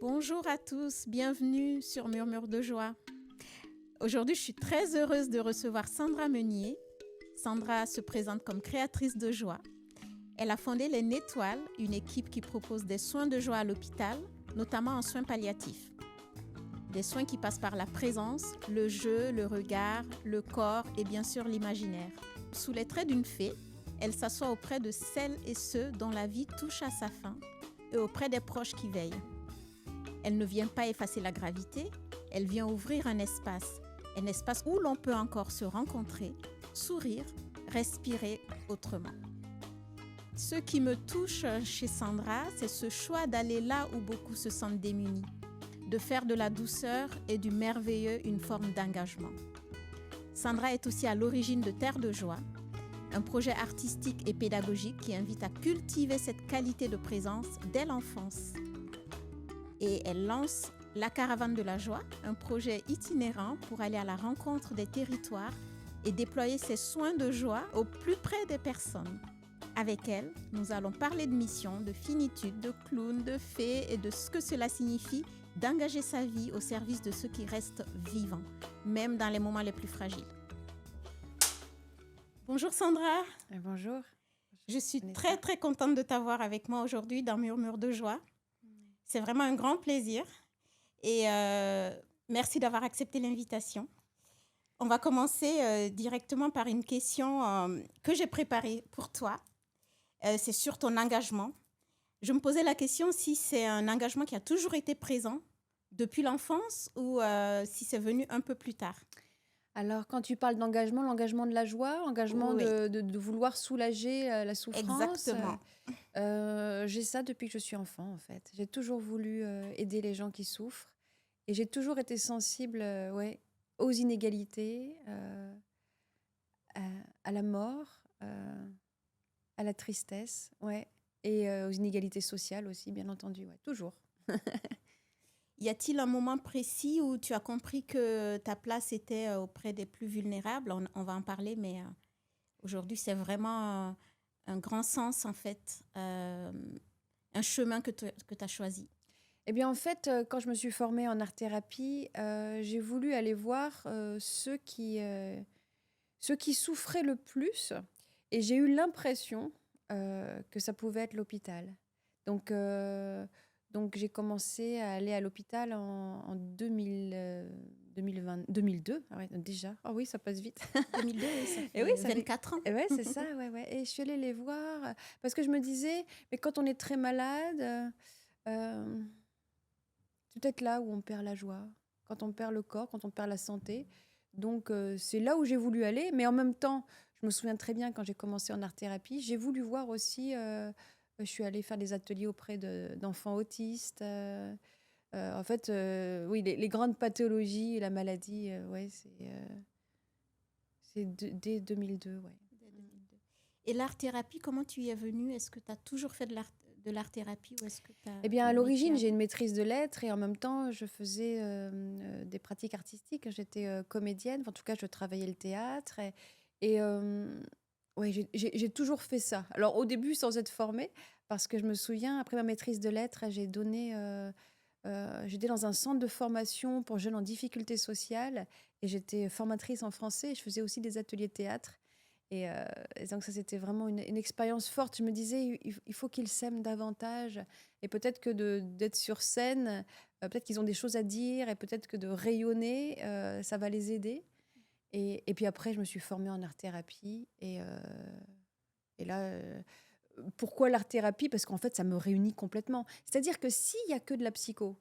Bonjour à tous, bienvenue sur Murmure de joie. Aujourd'hui, je suis très heureuse de recevoir Sandra Meunier. Sandra se présente comme créatrice de joie. Elle a fondé les Nétoiles, une équipe qui propose des soins de joie à l'hôpital, notamment en soins palliatifs. Des soins qui passent par la présence, le jeu, le regard, le corps et bien sûr l'imaginaire. Sous les traits d'une fée, elle s'assoit auprès de celles et ceux dont la vie touche à sa fin et auprès des proches qui veillent. Elle ne vient pas effacer la gravité, elle vient ouvrir un espace où l'on peut encore se rencontrer, sourire, respirer autrement. Ce qui me touche chez Sandra, c'est ce choix d'aller là où beaucoup se sentent démunis, de faire de la douceur et du merveilleux une forme d'engagement. Sandra est aussi à l'origine de Terre de Joie, un projet artistique et pédagogique qui invite à cultiver cette qualité de présence dès l'enfance. Et elle lance La Caravane de la Joie, un projet itinérant pour aller à la rencontre des territoires et déployer ses soins de joie au plus près des personnes. Avec elle, nous allons parler de mission, de finitude, de clown, de fée et de ce que cela signifie d'engager sa vie au service de ceux qui restent vivants, même dans les moments les plus fragiles. Bonjour Sandra. Bonjour. Je suis très contente de t'avoir avec moi aujourd'hui dans Murmure de joie. C'est vraiment un grand plaisir et merci d'avoir accepté l'invitation. On va commencer directement par une question que j'ai préparée pour toi. C'est sur ton engagement. Je me posais la question si c'est un engagement qui a toujours été présent depuis l'enfance ou si c'est venu un peu plus tard. Alors, quand tu parles d'engagement, l'engagement de la joie, l'engagement Oui. de vouloir soulager la souffrance. Exactement. J'ai ça depuis que je suis enfant, en fait. J'ai toujours voulu aider les gens qui souffrent et j'ai toujours été sensible aux inégalités, à la mort, à la tristesse, et aux inégalités sociales aussi, bien entendu, toujours. Y a-t-il un moment précis où tu as compris que ta place était auprès des plus vulnérables ? On va en parler, mais aujourd'hui, c'est vraiment un grand sens, en fait, un chemin que tu as choisi. Eh bien, en fait, quand je me suis formée en art-thérapie, j'ai voulu aller voir ceux qui souffraient le plus. Et j'ai eu l'impression que ça pouvait être l'hôpital. Donc j'ai commencé à aller à l'hôpital en 2002. Ah ouais, déjà. Ah oui, ça passe vite. 2002, ça fait Et oui, ça 24 ans. Et ouais, c'est ça, ouais. Et je suis allée les voir parce que je me disais, mais quand on est très malade, c'est peut-être là où on perd la joie, quand on perd le corps, quand on perd la santé. Donc, c'est là où j'ai voulu aller. Mais en même temps, je me souviens très bien quand j'ai commencé en art-thérapie, j'ai voulu voir aussi, je suis allée faire des ateliers auprès d'enfants autistes. En fait, oui, les grandes pathologies et la maladie, c'est dès 2002, ouais. Dès 2002. Et l'art-thérapie, comment tu y es venue ? Est-ce que tu as toujours fait de l'art-thérapie ou est-ce que tu as... Eh bien, à l'origine, j'ai une maîtrise de lettres et en même temps, je faisais des pratiques artistiques. J'étais comédienne, en tout cas, je travaillais le théâtre. J'ai toujours fait ça. Alors, au début, sans être formée, parce que je me souviens, après ma maîtrise de lettres, j'étais dans un centre de formation pour jeunes en difficulté sociale et j'étais formatrice en français et je faisais aussi des ateliers de théâtre. Et donc ça, c'était vraiment une expérience forte. Je me disais, il faut qu'ils s'aiment davantage. Et peut-être que d'être sur scène, peut-être qu'ils ont des choses à dire et peut-être que de rayonner, ça va les aider. Et puis après, je me suis formée en art-thérapie. Et là, pourquoi l'art-thérapie ? Parce qu'en fait, ça me réunit complètement. C'est-à-dire que s'il n'y a que de la psycho,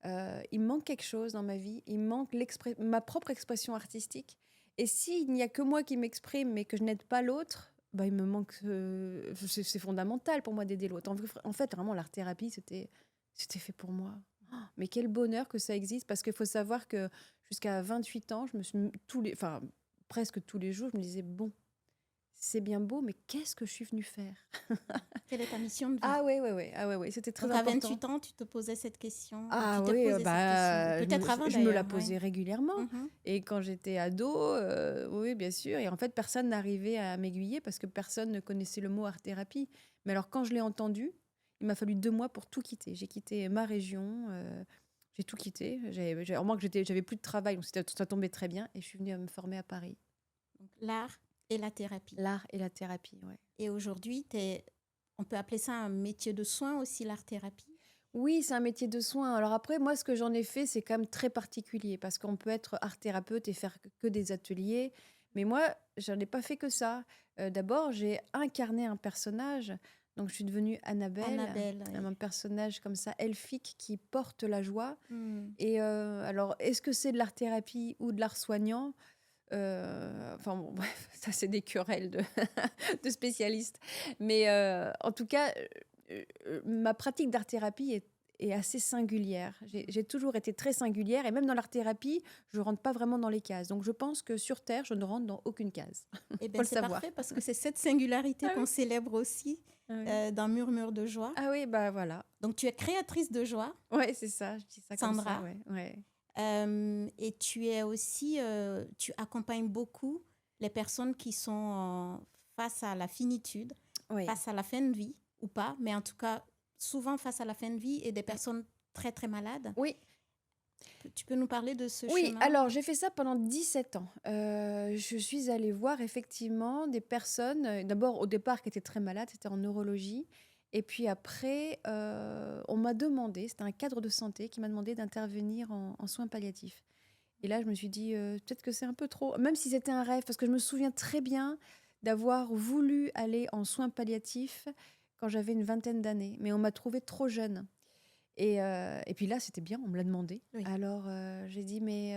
il me manque quelque chose dans ma vie. Il me manque ma propre expression artistique. Et s'il n'y a que moi qui m'exprime, mais que je n'aide pas l'autre, il me manque... c'est fondamental pour moi d'aider l'autre. En fait, vraiment, l'art-thérapie, c'était fait pour moi. Oh, mais quel bonheur que ça existe, parce qu'il faut savoir que jusqu'à 28 ans, presque tous les jours, je me disais, bon, c'est bien beau, mais qu'est-ce que je suis venue faire ? Quelle est ta mission de vie ? Ah oui, c'était très Donc, important. à 28 ans, tu te posais cette question. Ah tu t'es oui, posé cette question. Peut-être avant, je me la posais régulièrement. Mm-hmm. Et quand j'étais ado, oui, bien sûr. Et en fait, personne n'arrivait à m'aiguiller parce que personne ne connaissait le mot art-thérapie. Mais alors, quand je l'ai entendu, Il m'a fallu 2 mois pour tout quitter. J'ai quitté ma région, j'ai tout quitté. Au moins que j'avais plus de travail, donc ça tombait très bien. Et je suis venue me former à Paris. Donc, l'art et la thérapie. L'art et la thérapie, ouais. Et aujourd'hui, on peut appeler ça un métier de soin aussi, l'art-thérapie? Oui, c'est un métier de soin. Alors après, moi, ce que j'en ai fait, c'est quand même très particulier parce qu'on peut être art-thérapeute et faire que des ateliers. Mais moi, j'en ai pas fait que ça. D'abord, j'ai incarné un personnage. Donc, je suis devenue Annabelle, Annabelle, oui. un personnage comme ça, elfique, qui porte la joie. Hmm. Et alors, est-ce que c'est de l'art-thérapie ou de l'art soignant? Enfin, bon, bref, ça, c'est des querelles de spécialistes. Mais en tout cas, ma pratique d'art-thérapie est assez singulière. J'ai toujours été très singulière et même dans l'art-thérapie, je ne rentre pas vraiment dans les cases. Donc, je pense que sur Terre, je ne rentre dans aucune case. Eh Faut bien, le c'est savoir. parfait parce que c'est cette singularité Ah qu'on oui. célèbre aussi Ah oui. dans Murmure de joie. Ah oui, bah voilà. Donc, tu es créatrice de joie, Ouais, c'est ça, je dis ça comme ça, Sandra. ouais. Ouais. Et tu es aussi, tu accompagnes beaucoup les personnes qui sont face à la finitude, Oui. face à la fin de vie ou pas, mais en tout cas, souvent face à la fin de vie et des personnes très, très malades. Oui. Tu peux nous parler de ce Oui, chemin? alors j'ai fait ça pendant 17 ans. Je suis allée voir effectivement des personnes, d'abord au départ qui étaient très malades, c'était en neurologie. Et puis après, on m'a demandé, c'était un cadre de santé qui m'a demandé d'intervenir en soins palliatifs. Et là, je me suis dit, peut-être que c'est un peu trop, même si c'était un rêve, parce que je me souviens très bien d'avoir voulu aller en soins palliatifs quand j'avais une vingtaine d'années. Mais on m'a trouvée trop jeune. Et puis là, c'était bien, on me l'a demandé. Oui. Alors, j'ai dit, mais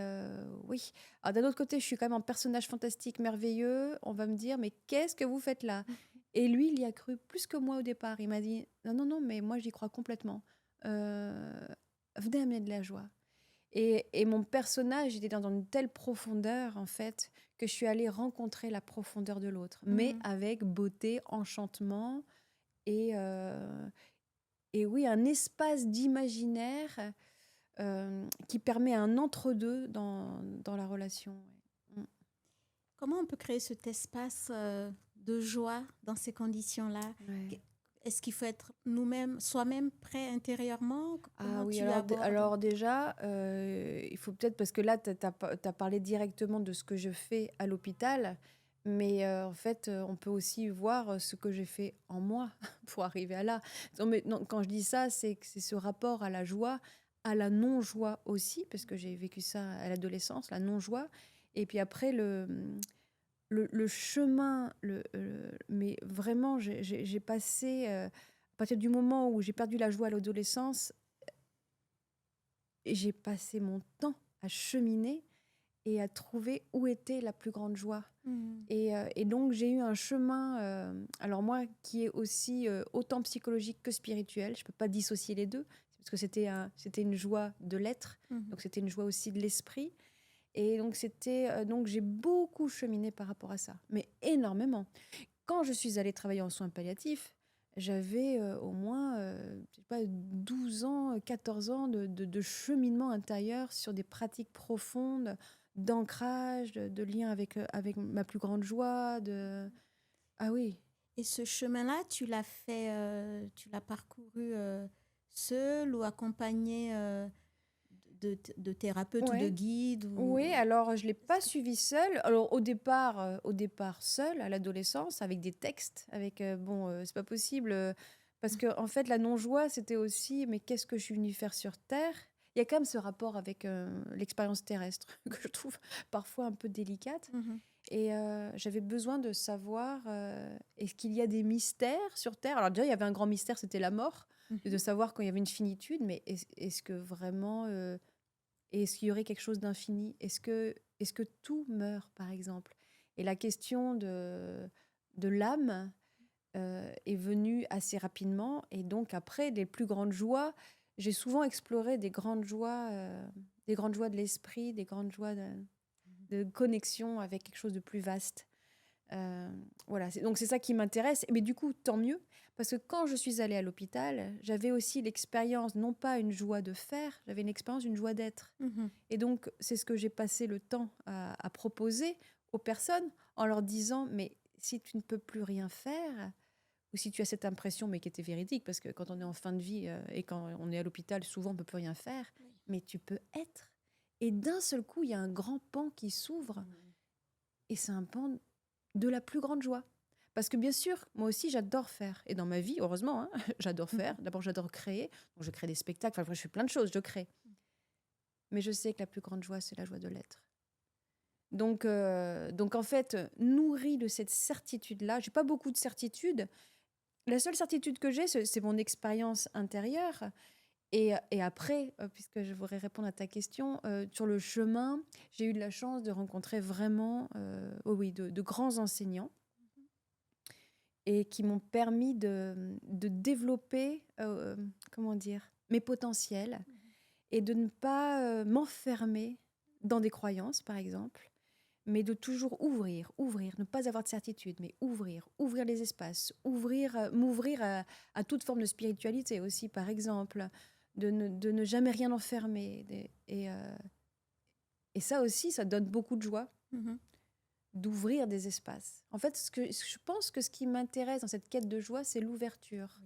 oui. Alors, d'un autre côté, je suis quand même un personnage fantastique, merveilleux. On va me dire, mais qu'est-ce que vous faites là? Et lui, il y a cru plus que moi au départ. Il m'a dit, non, non, non, mais moi, j'y crois complètement. Venez amener de la joie. Et mon personnage était dans une telle profondeur, en fait, que je suis allée rencontrer la profondeur de l'autre, mais avec beauté, enchantement et oui, un espace d'imaginaire qui permet un entre-deux dans la relation. Ouais. Comment on peut créer cet espace de joie dans ces conditions-là? Ouais. Est-ce qu'il faut être nous-mêmes, soi-même prêt intérieurement? Comment Ah oui, tu abordes? alors déjà, il faut peut-être, parce que là, tu as parlé directement de ce que je fais à l'hôpital, mais en fait, on peut aussi voir ce que j'ai fait en moi pour arriver à là. Non, mais non, quand je dis ça, c'est que c'est ce rapport à la joie, à la non-joie aussi, parce que j'ai vécu ça à l'adolescence, la non-joie. Et puis après, le chemin, mais vraiment, j'ai passé, à partir du moment où j'ai perdu la joie à l'adolescence, j'ai passé mon temps à cheminer et à trouver où était la plus grande joie. Et donc, j'ai eu un chemin, alors moi, qui est aussi autant psychologique que spirituel. Je ne peux pas dissocier les deux, parce que c'était une joie de l'être, donc c'était une joie aussi de l'esprit. Et donc, donc j'ai beaucoup cheminé par rapport à ça, mais énormément. Quand je suis allée travailler en soins palliatifs, j'avais au moins je sais pas, 12 ans, 14 ans de cheminement intérieur sur des pratiques profondes, d'ancrage, de lien avec ma plus grande joie. Ah oui. Et ce chemin-là, tu l'as fait, tu l'as parcouru seul ou accompagné de thérapeutes ou de Ouais. guides Oui, alors je ne l'ai pas suivi seule. Alors au départ seule, à l'adolescence, avec des textes, avec c'est pas possible, parce que en fait la non-joie c'était aussi, mais qu'est-ce que je suis venue faire sur Terre? Il y a quand même ce rapport avec l'expérience terrestre que je trouve parfois un peu délicate. Et j'avais besoin de savoir, est-ce qu'il y a des mystères sur Terre? Alors déjà, il y avait un grand mystère, c'était la mort, et de savoir quand il y avait une finitude, mais est-ce que vraiment, est-ce qu'il y aurait quelque chose d'infini? Est-ce que tout meurt, par exemple? Et la question de l'âme est venue assez rapidement, et donc après, les plus grandes joies, j'ai souvent exploré des grandes joies de l'esprit, des grandes joies de connexion avec quelque chose de plus vaste. Voilà, donc c'est ça qui m'intéresse. Mais du coup, tant mieux, parce que quand je suis allée à l'hôpital, j'avais aussi l'expérience, non pas une joie de faire, j'avais une expérience d'une joie d'être. Et donc, c'est ce que j'ai passé le temps à proposer aux personnes en leur disant, mais si tu ne peux plus rien faire, ou si tu as cette impression, mais qui était véridique, parce que quand on est en fin de vie et quand on est à l'hôpital, souvent on ne peut plus rien faire, mais tu peux être. Et d'un seul coup, il y a un grand pan qui s'ouvre, et c'est un pan de la plus grande joie. Parce que bien sûr, moi aussi, j'adore faire. Et dans ma vie, heureusement, hein, j'adore faire. D'abord, j'adore créer. Donc, je crée des spectacles. Enfin, je fais plein de choses, je crée. Mais je sais que la plus grande joie, c'est la joie de l'être. Donc en fait, nourrie de cette certitude-là, j'ai pas beaucoup de certitudes. La seule certitude que j'ai, c'est mon expérience intérieure. Et après, puisque je voudrais répondre à ta question, sur le chemin, j'ai eu de la chance de rencontrer vraiment de grands enseignants et qui m'ont permis de développer, comment dire, mes potentiels et de ne pas m'enfermer dans des croyances, par exemple, mais de toujours ouvrir, ne pas avoir de certitude, mais ouvrir les espaces, m'ouvrir à toute forme de spiritualité aussi, par exemple, de ne jamais rien enfermer. Et ça aussi, ça donne beaucoup de joie, d'ouvrir des espaces. En fait, je pense que ce qui m'intéresse dans cette quête de joie, c'est l'ouverture.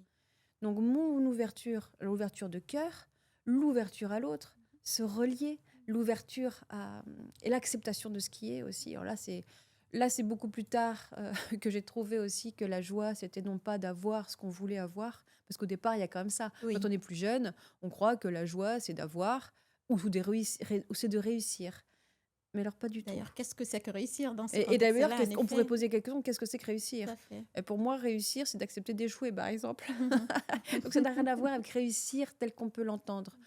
Donc, mon ouverture, l'ouverture de cœur, l'ouverture à l'autre, se relier, l'ouverture et l'acceptation de ce qui est aussi. Alors là, c'est beaucoup plus tard que j'ai trouvé aussi que la joie, c'était non pas d'avoir ce qu'on voulait avoir, parce qu'au départ, il y a quand même ça. Oui. Quand on est plus jeune, on croit que la joie, c'est d'avoir ou c'est de réussir. Mais alors, pas du tout. D'ailleurs, qu'est-ce que c'est que réussir dans ce Et d'ailleurs, contexte-là, on pourrait poser la question, qu'est-ce que c'est que réussir? Tout à fait. Et pour moi, réussir, c'est d'accepter d'échouer, par exemple. Donc, ça n'a rien à voir avec réussir tel qu'on peut l'entendre.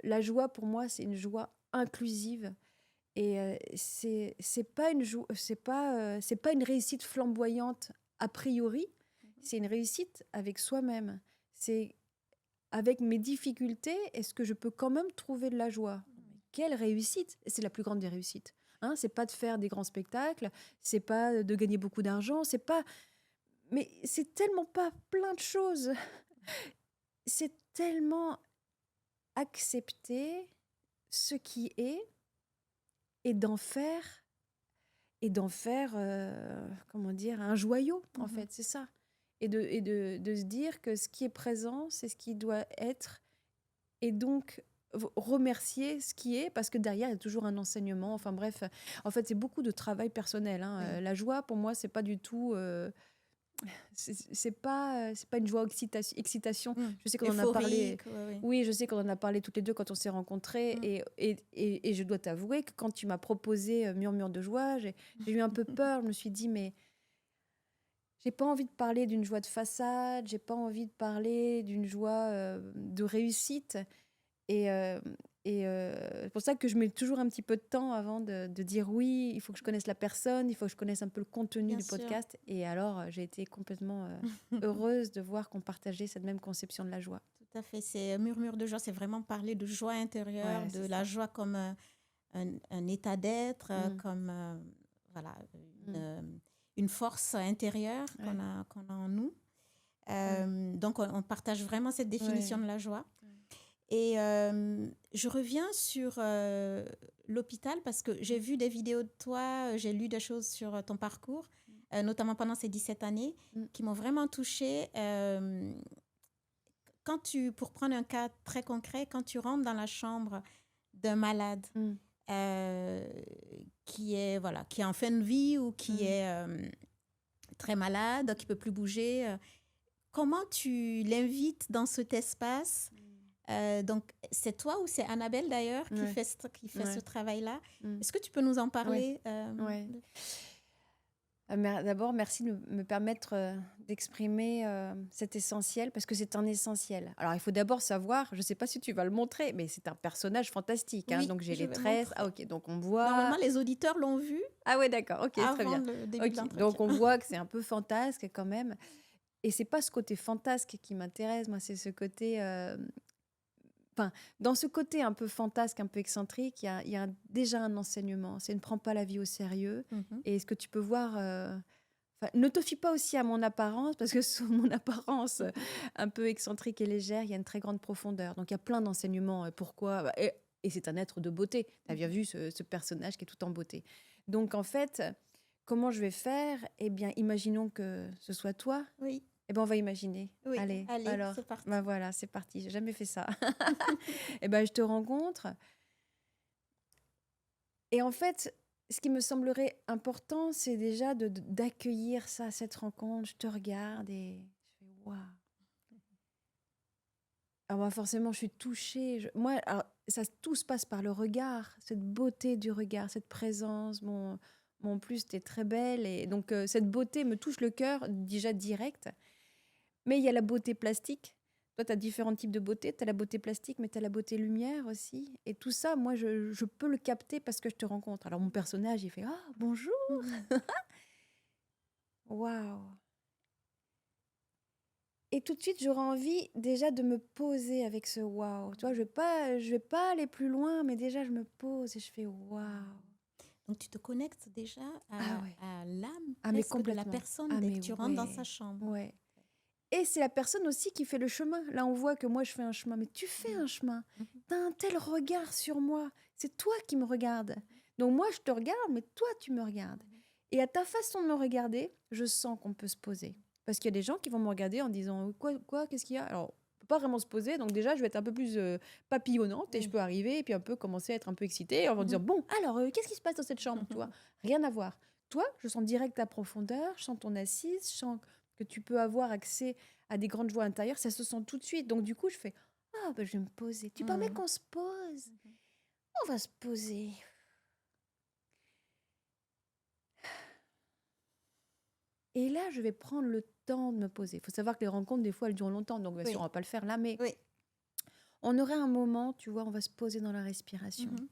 La joie, pour moi, c'est une joie inclusive. Et c'est pas une réussite flamboyante a priori. C'est une réussite avec soi-même. C'est avec mes difficultés, est-ce que je peux quand même trouver de la joie? Quelle réussite! C'est la plus grande des réussites. Hein, c'est pas de faire des grands spectacles, c'est pas de gagner beaucoup d'argent, c'est pas. Mais c'est tellement pas plein de choses. C'est tellement accepter ce qui est et d'en faire comment dire, un joyau, en fait, c'est ça. Et de se dire que ce qui est présent, c'est ce qui doit être, et donc remercier ce qui est, parce que derrière, il y a toujours un enseignement. Enfin bref, en fait, c'est beaucoup de travail personnel. Hein. Oui. La joie, pour moi, c'est pas du tout... c'est pas une joie excitation. Je sais qu'on en a parlé. Oui, je sais qu'on en a parlé toutes les deux quand on s'est rencontrés. Et je dois t'avouer que quand tu m'as proposé Murmure de joie, j'ai eu un peu peur. Je me suis dit, mais j'ai pas envie de parler d'une joie de façade, j'ai pas envie de parler d'une joie de réussite. Et c'est pour ça que je mets toujours un petit peu de temps avant de dire oui, il faut que je connaisse la personne, il faut que je connaisse un peu le contenu Bien du sûr. podcast. Et alors, j'ai été complètement heureuse de voir qu'on partageait cette même conception de la joie. Tout à fait. C'est Murmure de joie, c'est vraiment parler de joie intérieure, Ouais, de c'est la ça. joie comme un état d'être, comme voilà, une force intérieure qu'on a en nous. Donc, on partage vraiment cette définition de la joie. Et je reviens sur l'hôpital parce que j'ai vu des vidéos de toi, j'ai lu des choses sur ton parcours, notamment pendant ces 17 années, qui m'ont vraiment touchée. Pour prendre un cas très concret, quand tu rentres dans la chambre d'un malade qui est en fin de vie ou qui est très malade, qui ne peut plus bouger, comment tu l'invites dans cet espace? Donc, c'est toi ou c'est Annabelle d'ailleurs qui fait ce travail-là? Est-ce que tu peux nous en parler? D'abord, merci de me permettre d'exprimer cet essentiel, parce que c'est un essentiel. Alors, il faut d'abord savoir, je ne sais pas si tu vas le montrer, mais c'est un personnage fantastique. Oui, donc, j'ai les tresses. Ah, ok, donc on voit... Normalement, les auditeurs l'ont vu. Ah ouais, d'accord, ok, très bien. Le début de l'entretien. Donc, on voit que c'est un peu fantasque quand même. Et ce n'est pas ce côté fantasque qui m'intéresse, moi, c'est ce côté... dans ce côté un peu fantasque, un peu excentrique, il y a déjà un enseignement. C'est ne prends pas la vie au sérieux. Et ce que tu peux voir... ne te fie pas aussi à mon apparence, parce que sous mon apparence un peu excentrique et légère, il y a une très grande profondeur. Donc, il y a plein d'enseignements. Pourquoi et c'est un être de beauté. Tu as bien vu ce personnage qui est tout en beauté. Donc, en fait, comment je vais faire? Eh bien, imaginons que ce soit toi. Oui, Eh ben, on va imaginer. oui. Allez, Allez, alors, c'est parti. ben voilà, c'est parti. J'ai jamais fait ça. Eh ben, je te rencontre. Et en fait, ce qui me semblerait important, c'est déjà d'accueillir ça, cette rencontre. Je te regarde et je fais waouh. Alors moi, forcément, je suis touchée. Moi, alors, ça, tout se passe par le regard, cette beauté du regard, cette présence. En plus, tu es très belle. Et donc, cette beauté me touche le cœur déjà direct. Mais il y a la beauté plastique. Toi, tu as différents types de beauté. Tu as la beauté plastique, mais tu as la beauté lumière aussi. Et tout ça, moi, je peux le capter parce que je te rencontre. Alors, mon personnage, il fait ah, bonjour. Mhm. Waouh. Et tout de suite, j'aurais envie déjà de me poser avec ce waouh. Tu vois, je vais pas aller plus loin, mais déjà, je me pose et je fais waouh. Donc, tu te connectes déjà Ah ouais. à l'âme Ah, mais presque de la complètement. personne Ah, dès que mais tu rentres dans sa ouais. chambre. Ouais. Et c'est la personne aussi qui fait le chemin. Là, on voit que moi, je fais un chemin. Mais tu fais Mhm. un chemin. Mhm. Tu as un tel regard sur moi. C'est toi qui me regardes. Donc moi, je te regarde, mais toi, tu me regardes. Et à ta façon de me regarder, je sens qu'on peut se poser. Parce qu'il y a des gens qui vont me regarder en disant quoi, qu'est-ce qu'il y a? Alors, on peut pas vraiment se poser. Donc déjà, je vais être un peu plus papillonnante et je Oui. peux arriver et puis un peu commencer à être un peu excitée en me disant, Mhm. bon, alors, qu'est-ce qui se passe dans cette chambre? Tu vois, rien à voir. Toi, je sens direct ta profondeur, je sens ton assise, je sens que tu peux avoir accès à des grandes joies intérieures, ça se sent tout de suite. Donc du coup, je fais ah ben je vais me poser. Tu permets Mhm. qu'on se pose? On va se poser. Et là, je vais prendre le temps de me poser. Il faut savoir que les rencontres, des fois, elles durent longtemps. Donc bien sûr, on Oui, va pas le faire là, mais oui. on aura un moment, tu vois, on va se poser dans la respiration. Mhm.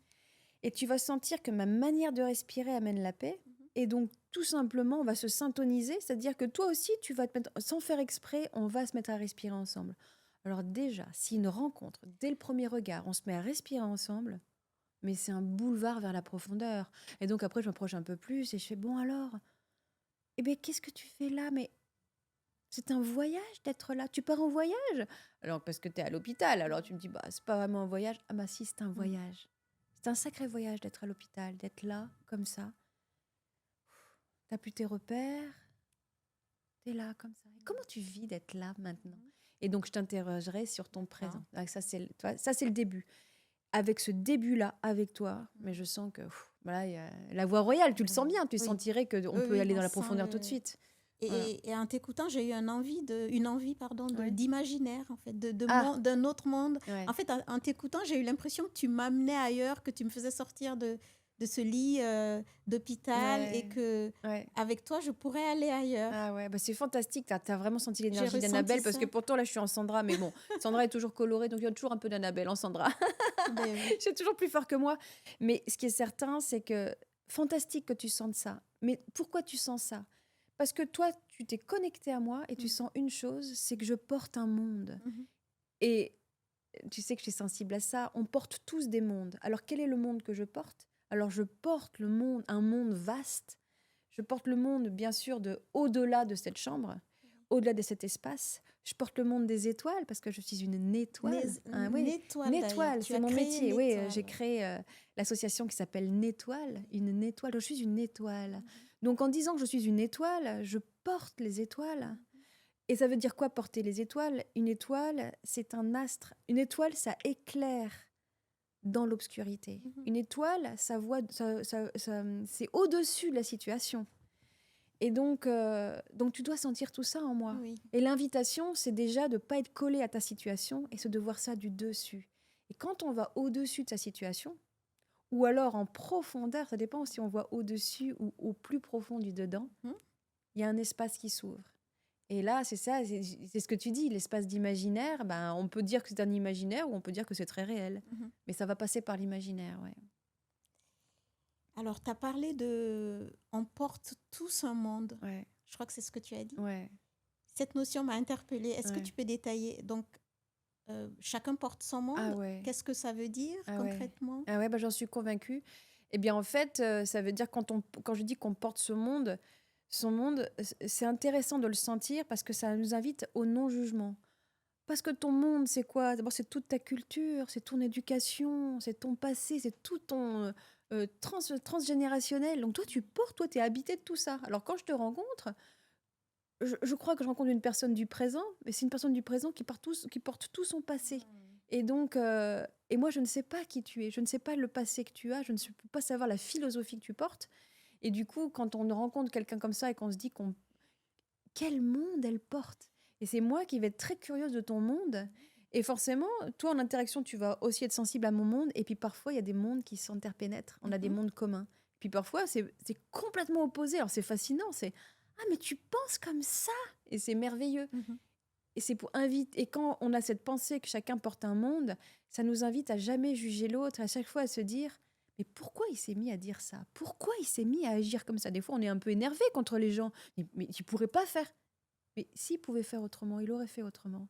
Et tu vas sentir que ma manière de respirer amène la paix. Mhm. Et donc, tout simplement, on va se syntoniser. C'est-à-dire que toi aussi, tu vas te mettre, sans faire exprès, on va se mettre à respirer ensemble. Alors déjà, si une rencontre, dès le premier regard, on se met à respirer ensemble, mais c'est un boulevard vers la profondeur. Et donc après, je m'approche un peu plus et je fais, bon alors, eh bien, qu'est-ce que tu fais là? Mais c'est un voyage d'être là. Tu pars en voyage? Alors, parce que tu es à l'hôpital. Alors, tu me dis, bah, c'est pas vraiment un voyage. Ah, bah, si, c'est un Mhm. voyage. C'est un sacré voyage d'être à l'hôpital, d'être là, comme ça. T'as plus tes repères, t'es là, comme ça. Et comment tu vis d'être là maintenant? Et donc, je t'interrogerai sur ton présent. Ah, ça, c'est le début. Avec ce début-là, avec toi, mais je sens que voilà, il y a la voie royale, tu le sens bien, tu Oui, sentirais qu'on oui, peut oui, aller on dans la sent profondeur tout de le... suite. Voilà. Et en t'écoutant, j'ai eu une envie, pardon, Ouais. d'imaginaire, en fait, Ah, d'un autre monde. ouais. En fait, en t'écoutant, j'ai eu l'impression que tu m'amenais ailleurs, que tu me faisais sortir de ce lit d'hôpital et Ouais. que Ouais. avec toi, je pourrais aller ailleurs. Ah ouais, bah c'est fantastique, t'as vraiment senti J'ai l'énergie ressenti d'Annabelle, parce ça. que pourtant là je suis en Sandra, mais bon, Sandra est toujours colorée, donc il y a toujours un peu d'Annabelle en Sandra. Ben oui. C'est toujours plus fort que moi. Mais ce qui est certain, c'est que fantastique que tu sentes ça. Mais pourquoi tu sens ça? Parce que toi, tu t'es connecté à moi et tu Mhm. sens une chose, c'est que je porte un monde. Mhm. Et tu sais que je suis sensible à ça. On porte tous des mondes. Alors quel est le monde que je porte? Alors je porte le monde, un monde vaste. Je porte le monde, bien sûr, de au-delà de cette chambre, au-delà de cet espace. Je porte le monde des étoiles parce que je suis une étoile. Une Oui, étoile d'ailleurs. Nétoile, Tu c'est as mon créé une métier. Oui, étoile. j'ai créé l'association qui s'appelle Nétoile, une étoile. Je suis une étoile. Donc en disant que je suis une étoile, je porte les étoiles. Et ça veut dire quoi porter les étoiles? Une étoile, c'est un astre. Une étoile, ça éclaire dans l'obscurité. Mhm. Une étoile, c'est au-dessus de la situation. Et donc tu dois sentir tout ça en moi. Oui. Et l'invitation, c'est déjà de ne pas être collé à ta situation et c'est de voir ça du dessus. Et quand on va au-dessus de sa situation, ou alors en profondeur, ça dépend si on voit au-dessus ou au plus profond du dedans, Mhm. il y a un espace qui s'ouvre. Et là, c'est ça, c'est ce que tu dis, l'espace d'imaginaire, ben, on peut dire que c'est un imaginaire ou on peut dire que c'est très réel. Mhm. Mais ça va passer par l'imaginaire, ouais. Alors, tu as parlé de... On porte tous un monde. Ouais, Je crois que c'est ce que tu as dit. ouais, Cette notion m'a interpellée. Est-ce que ouais. tu peux détailler? Donc, chacun porte son monde. Ah ouais, Qu'est-ce que ça veut dire ah ouais. concrètement? Ah ouais, bah, j'en suis convaincue. Eh bien, en fait, ça veut dire quand je dis qu'on porte son monde, c'est intéressant de le sentir parce que ça nous invite au non-jugement. Parce que ton monde, c'est quoi? D'abord, c'est toute ta culture, c'est ton éducation, c'est ton passé, c'est tout transgénérationnel. Donc toi, tu es habité de tout ça. Alors quand je te rencontre, je crois que je rencontre une personne du présent, mais c'est une personne du présent qui porte tout son passé. Et donc, et moi, je ne sais pas qui tu es, je ne sais pas le passé que tu as, je ne peux pas savoir la philosophie que tu portes. Et du coup, quand on rencontre quelqu'un comme ça et qu'on se dit quel monde elle porte. Et c'est moi qui vais être très curieuse de ton monde. Et forcément, toi, en interaction, tu vas aussi être sensible à mon monde. Et puis parfois, il y a des mondes qui s'interpénètrent. On a des mondes communs. Puis parfois, c'est complètement opposé. Alors c'est fascinant, c'est « Ah, mais tu penses comme ça !» Et c'est merveilleux. Et c'est pour inviter. Et quand on a cette pensée que chacun porte un monde, ça nous invite à jamais juger l'autre, à chaque fois à se dire « Mais pourquoi il s'est mis à dire ça? Pourquoi il s'est mis à agir comme ça ?» Des fois, on est un peu énervé contre les gens. Mais tu pourrais pas faire. Mais s'il pouvait faire autrement, il aurait fait autrement.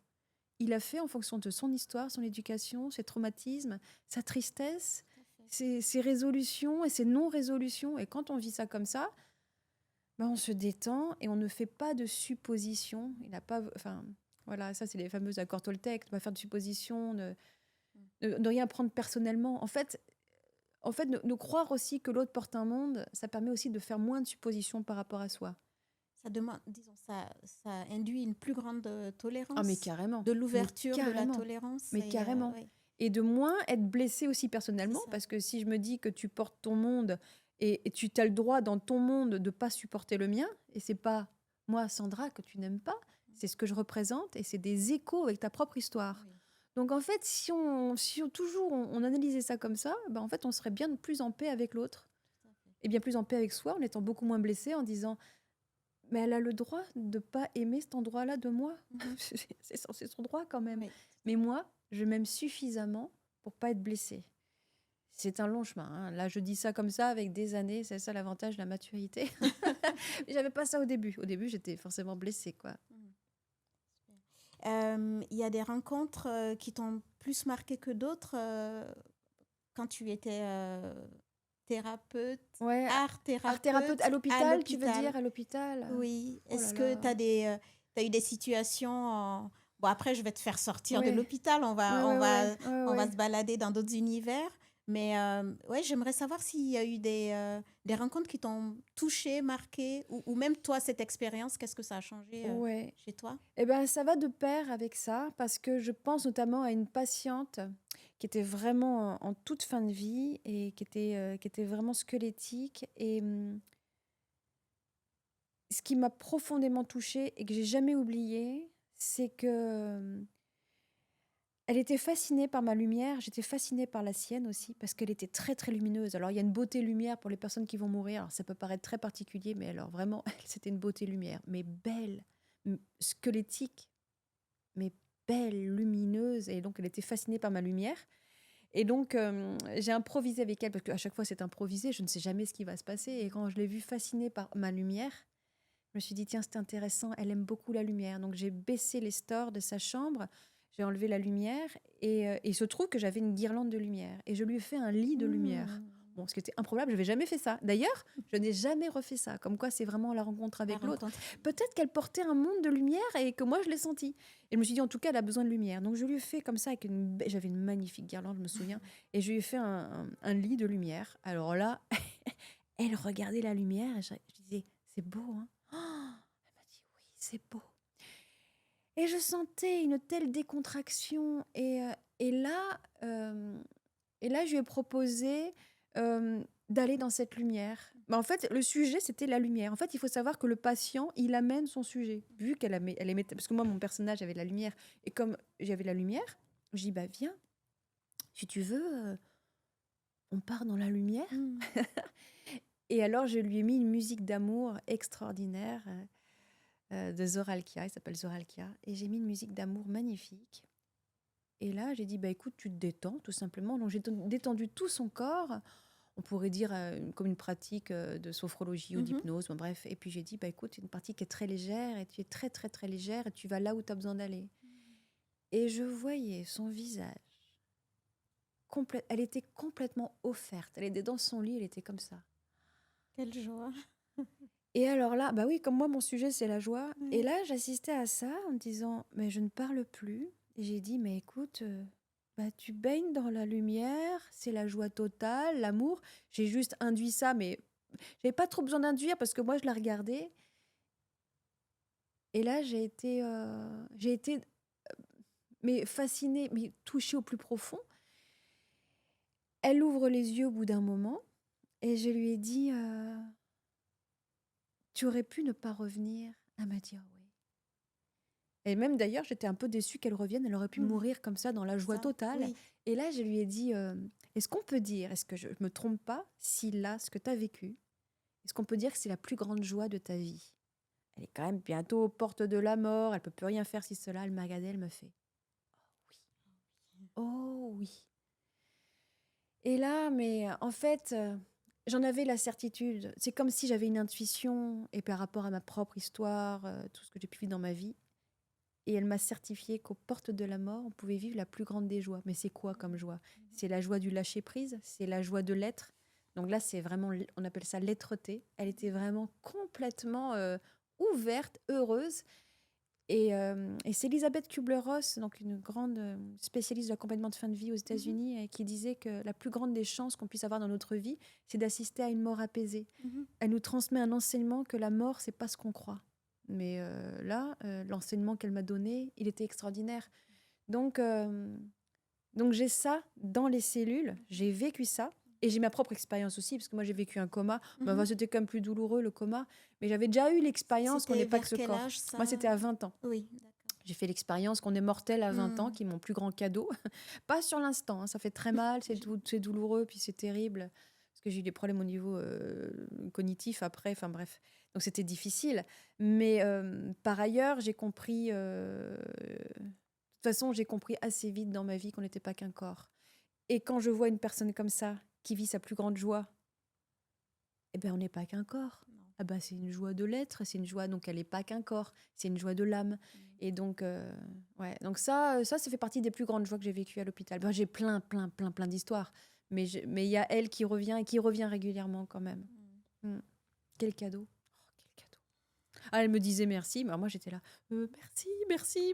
Il a fait en fonction de son histoire, son éducation, ses traumatismes, sa tristesse, ses résolutions et ses non-résolutions. Et quand on vit ça comme ça, ben on se détend et on ne fait pas de suppositions. Il n'a pas, enfin, voilà, ça c'est les fameux accords Toltec, ne pas faire de suppositions, ne rien prendre personnellement. En fait, de croire aussi que l'autre porte un monde, ça permet aussi de faire moins de suppositions par rapport à soi. Ça demande, disons, ça induit une plus grande tolérance. Ah, mais carrément. De l'ouverture, de la tolérance. Mais carrément. Ouais. Et de moins être blessé aussi personnellement, parce que si je me dis que tu portes ton monde et tu as le droit dans ton monde de ne pas supporter le mien, et c'est pas moi, Sandra, que tu n'aimes pas, c'est ce que je représente et c'est des échos avec ta propre histoire. Oui. Donc en fait, si on toujours on analysait ça comme ça, ben en fait, on serait bien plus en paix avec l'autre et bien plus en paix avec soi, en étant beaucoup moins blessé, en disant mais elle a le droit de ne pas aimer cet endroit-là de moi. C'est son droit quand même. Oui. Mais moi, je m'aime suffisamment pour pas être blessée. C'est un long chemin. Hein. Là, je dis ça comme ça avec des années. C'est ça l'avantage de la maturité. Mais j'avais pas ça au début. Au début, j'étais forcément blessée, quoi. Y a des rencontres qui t'ont plus marqué que d'autres quand tu étais... thérapeute, ouais, art thérapeute à l'hôpital, tu veux dire, à l'hôpital? Oui. Est-ce que tu as eu des situations... Bon, après, je vais te faire sortir de l'hôpital. On va se balader dans d'autres univers. Mais ouais, j'aimerais savoir s'il y a eu des rencontres qui t'ont touché, marqué, ou même toi, cette expérience, qu'est-ce que ça a changé chez toi? Eh ben, ça va de pair avec ça, parce que je pense notamment à une patiente qui était vraiment en toute fin de vie et qui était vraiment squelettique. Et ce qui m'a profondément touchée et que j'ai jamais oublié, c'est que elle était fascinée par ma lumière, j'étais fascinée par la sienne aussi, parce qu'elle était très très lumineuse. Alors il y a une beauté lumière pour les personnes qui vont mourir, alors ça peut paraître très particulier, mais alors vraiment, c'était une beauté lumière, mais belle, squelettique, mais belle, lumineuse, et donc elle était fascinée par ma lumière. Et donc, j'ai improvisé avec elle, parce qu'à chaque fois, c'est improvisé, je ne sais jamais ce qui va se passer. Et quand je l'ai vue fascinée par ma lumière, je me suis dit, tiens, c'est intéressant, elle aime beaucoup la lumière. Donc, j'ai baissé les stores de sa chambre, j'ai enlevé la lumière, et il se trouve que j'avais une guirlande de lumière. Et je lui ai fait un lit de lumière. Bon, ce qui était improbable, je n'avais jamais fait ça. D'ailleurs, je n'ai jamais refait ça. Comme quoi, c'est vraiment la rencontre avec l'autre. Peut-être qu'elle portait un monde de lumière et que moi, je l'ai senti. Et je me suis dit, en tout cas, elle a besoin de lumière. Donc, je lui ai fait comme ça, j'avais une magnifique guirlande, je me souviens. Et je lui ai fait un lit de lumière. Alors là, elle regardait la lumière et je disais, c'est beau, hein? Oh, elle m'a dit, oui, c'est beau. Et je sentais une telle décontraction. Et là, je lui ai proposé d'aller dans cette lumière. Mais en fait, le sujet, c'était la lumière. En fait, il faut savoir que le patient, il amène son sujet. Vu qu'elle aimait... Parce que moi, mon personnage avait la lumière. Et comme j'avais la lumière, je dis, bah viens, si tu veux, on part dans la lumière. Et alors, je lui ai mis une musique d'amour extraordinaire de Zoralkia. Il s'appelle Zoralkia. Et j'ai mis une musique d'amour magnifique. Et là, j'ai dit, bah écoute, tu te détends, tout simplement. Donc, j'ai détendu tout son corps. On pourrait dire comme une pratique de sophrologie ou d'hypnose. Bon, bref. Et puis, j'ai dit, bah écoute, c'est une pratique qui est très légère et tu es très, très, très légère et tu vas là où tu as besoin d'aller. Et je voyais son visage. Elle était complètement offerte. Elle était dans son lit, elle était comme ça. Quelle joie. Et alors là, bah oui, comme moi, mon sujet, c'est la joie. Oui. Et là, j'assistais à ça en me disant, mais je ne parle plus. Et j'ai dit, mais écoute, bah, tu baignes dans la lumière, c'est la joie totale, l'amour. J'ai juste induit ça, mais j'avais pas trop besoin d'induire parce que moi, je la regardais. Et là, j'ai été mais fascinée, mais touchée au plus profond. Elle ouvre les yeux au bout d'un moment et je lui ai dit, tu aurais pu ne pas revenir. Elle m'a dit, ah oui. Et même d'ailleurs, j'étais un peu déçue qu'elle revienne. Elle aurait pu Mm. mourir comme ça dans la joie Ça, totale. oui. Et là, je lui ai dit, est-ce qu'on peut dire, est-ce que je me trompe pas, si là, ce que tu as vécu, est-ce qu'on peut dire que c'est la plus grande joie de ta vie? Elle est quand même bientôt aux portes de la mort, elle peut plus rien faire si cela. Elle m'a regardée, elle me fait, oh oui. Et là, mais en fait, j'en avais la certitude. C'est comme si j'avais une intuition, et par rapport à ma propre histoire, tout ce que j'ai pu vivre dans ma vie. Et elle m'a certifié qu'aux portes de la mort, on pouvait vivre la plus grande des joies. Mais c'est quoi comme joie? C'est la joie du lâcher-prise, c'est la joie de l'être. Donc là, c'est vraiment, on appelle ça l'être-té. Elle était vraiment complètement ouverte, heureuse. Et c'est Elisabeth Kubler-Ross, donc une grande spécialiste de l'accompagnement de fin de vie aux États-Unis, qui disait que la plus grande des chances qu'on puisse avoir dans notre vie, c'est d'assister à une mort apaisée. Elle nous transmet un enseignement que la mort, c'est pas ce qu'on croit. Mais là, l'enseignement qu'elle m'a donné, il était extraordinaire. Donc j'ai ça dans les cellules, j'ai vécu ça. Et j'ai ma propre expérience aussi, parce que moi j'ai vécu un coma. Mais enfin, c'était quand même plus douloureux le coma. Mais j'avais déjà eu l'expérience qu'on C'était n'est pas vers que ce quel corps. âge, ça? Moi c'était à 20 ans. Oui, d'accord. J'ai fait l'expérience qu'on est mortel à 20 ans, qui est mon plus grand cadeau. Pas sur l'instant, hein, ça fait très mal, c'est douloureux, puis c'est terrible. Parce que j'ai eu des problèmes au niveau cognitif après, enfin bref. Donc c'était difficile. Mais par ailleurs, j'ai compris... de toute façon, j'ai compris assez vite dans ma vie qu'on n'était pas qu'un corps. Et quand je vois une personne comme ça, qui vit sa plus grande joie, eh ben on n'est pas qu'un corps. Non. Ah bah, c'est une joie de l'être, c'est une joie, donc elle n'est pas qu'un corps, c'est une joie de l'âme. Et donc, ouais, donc ça fait partie des plus grandes joies que j'ai vécues à l'hôpital. Ben, j'ai plein d'histoires, mais il y a elle qui revient et qui revient régulièrement quand même. Quel cadeau. Oh, quel cadeau. Ah, elle me disait merci, mais moi j'étais là, merci.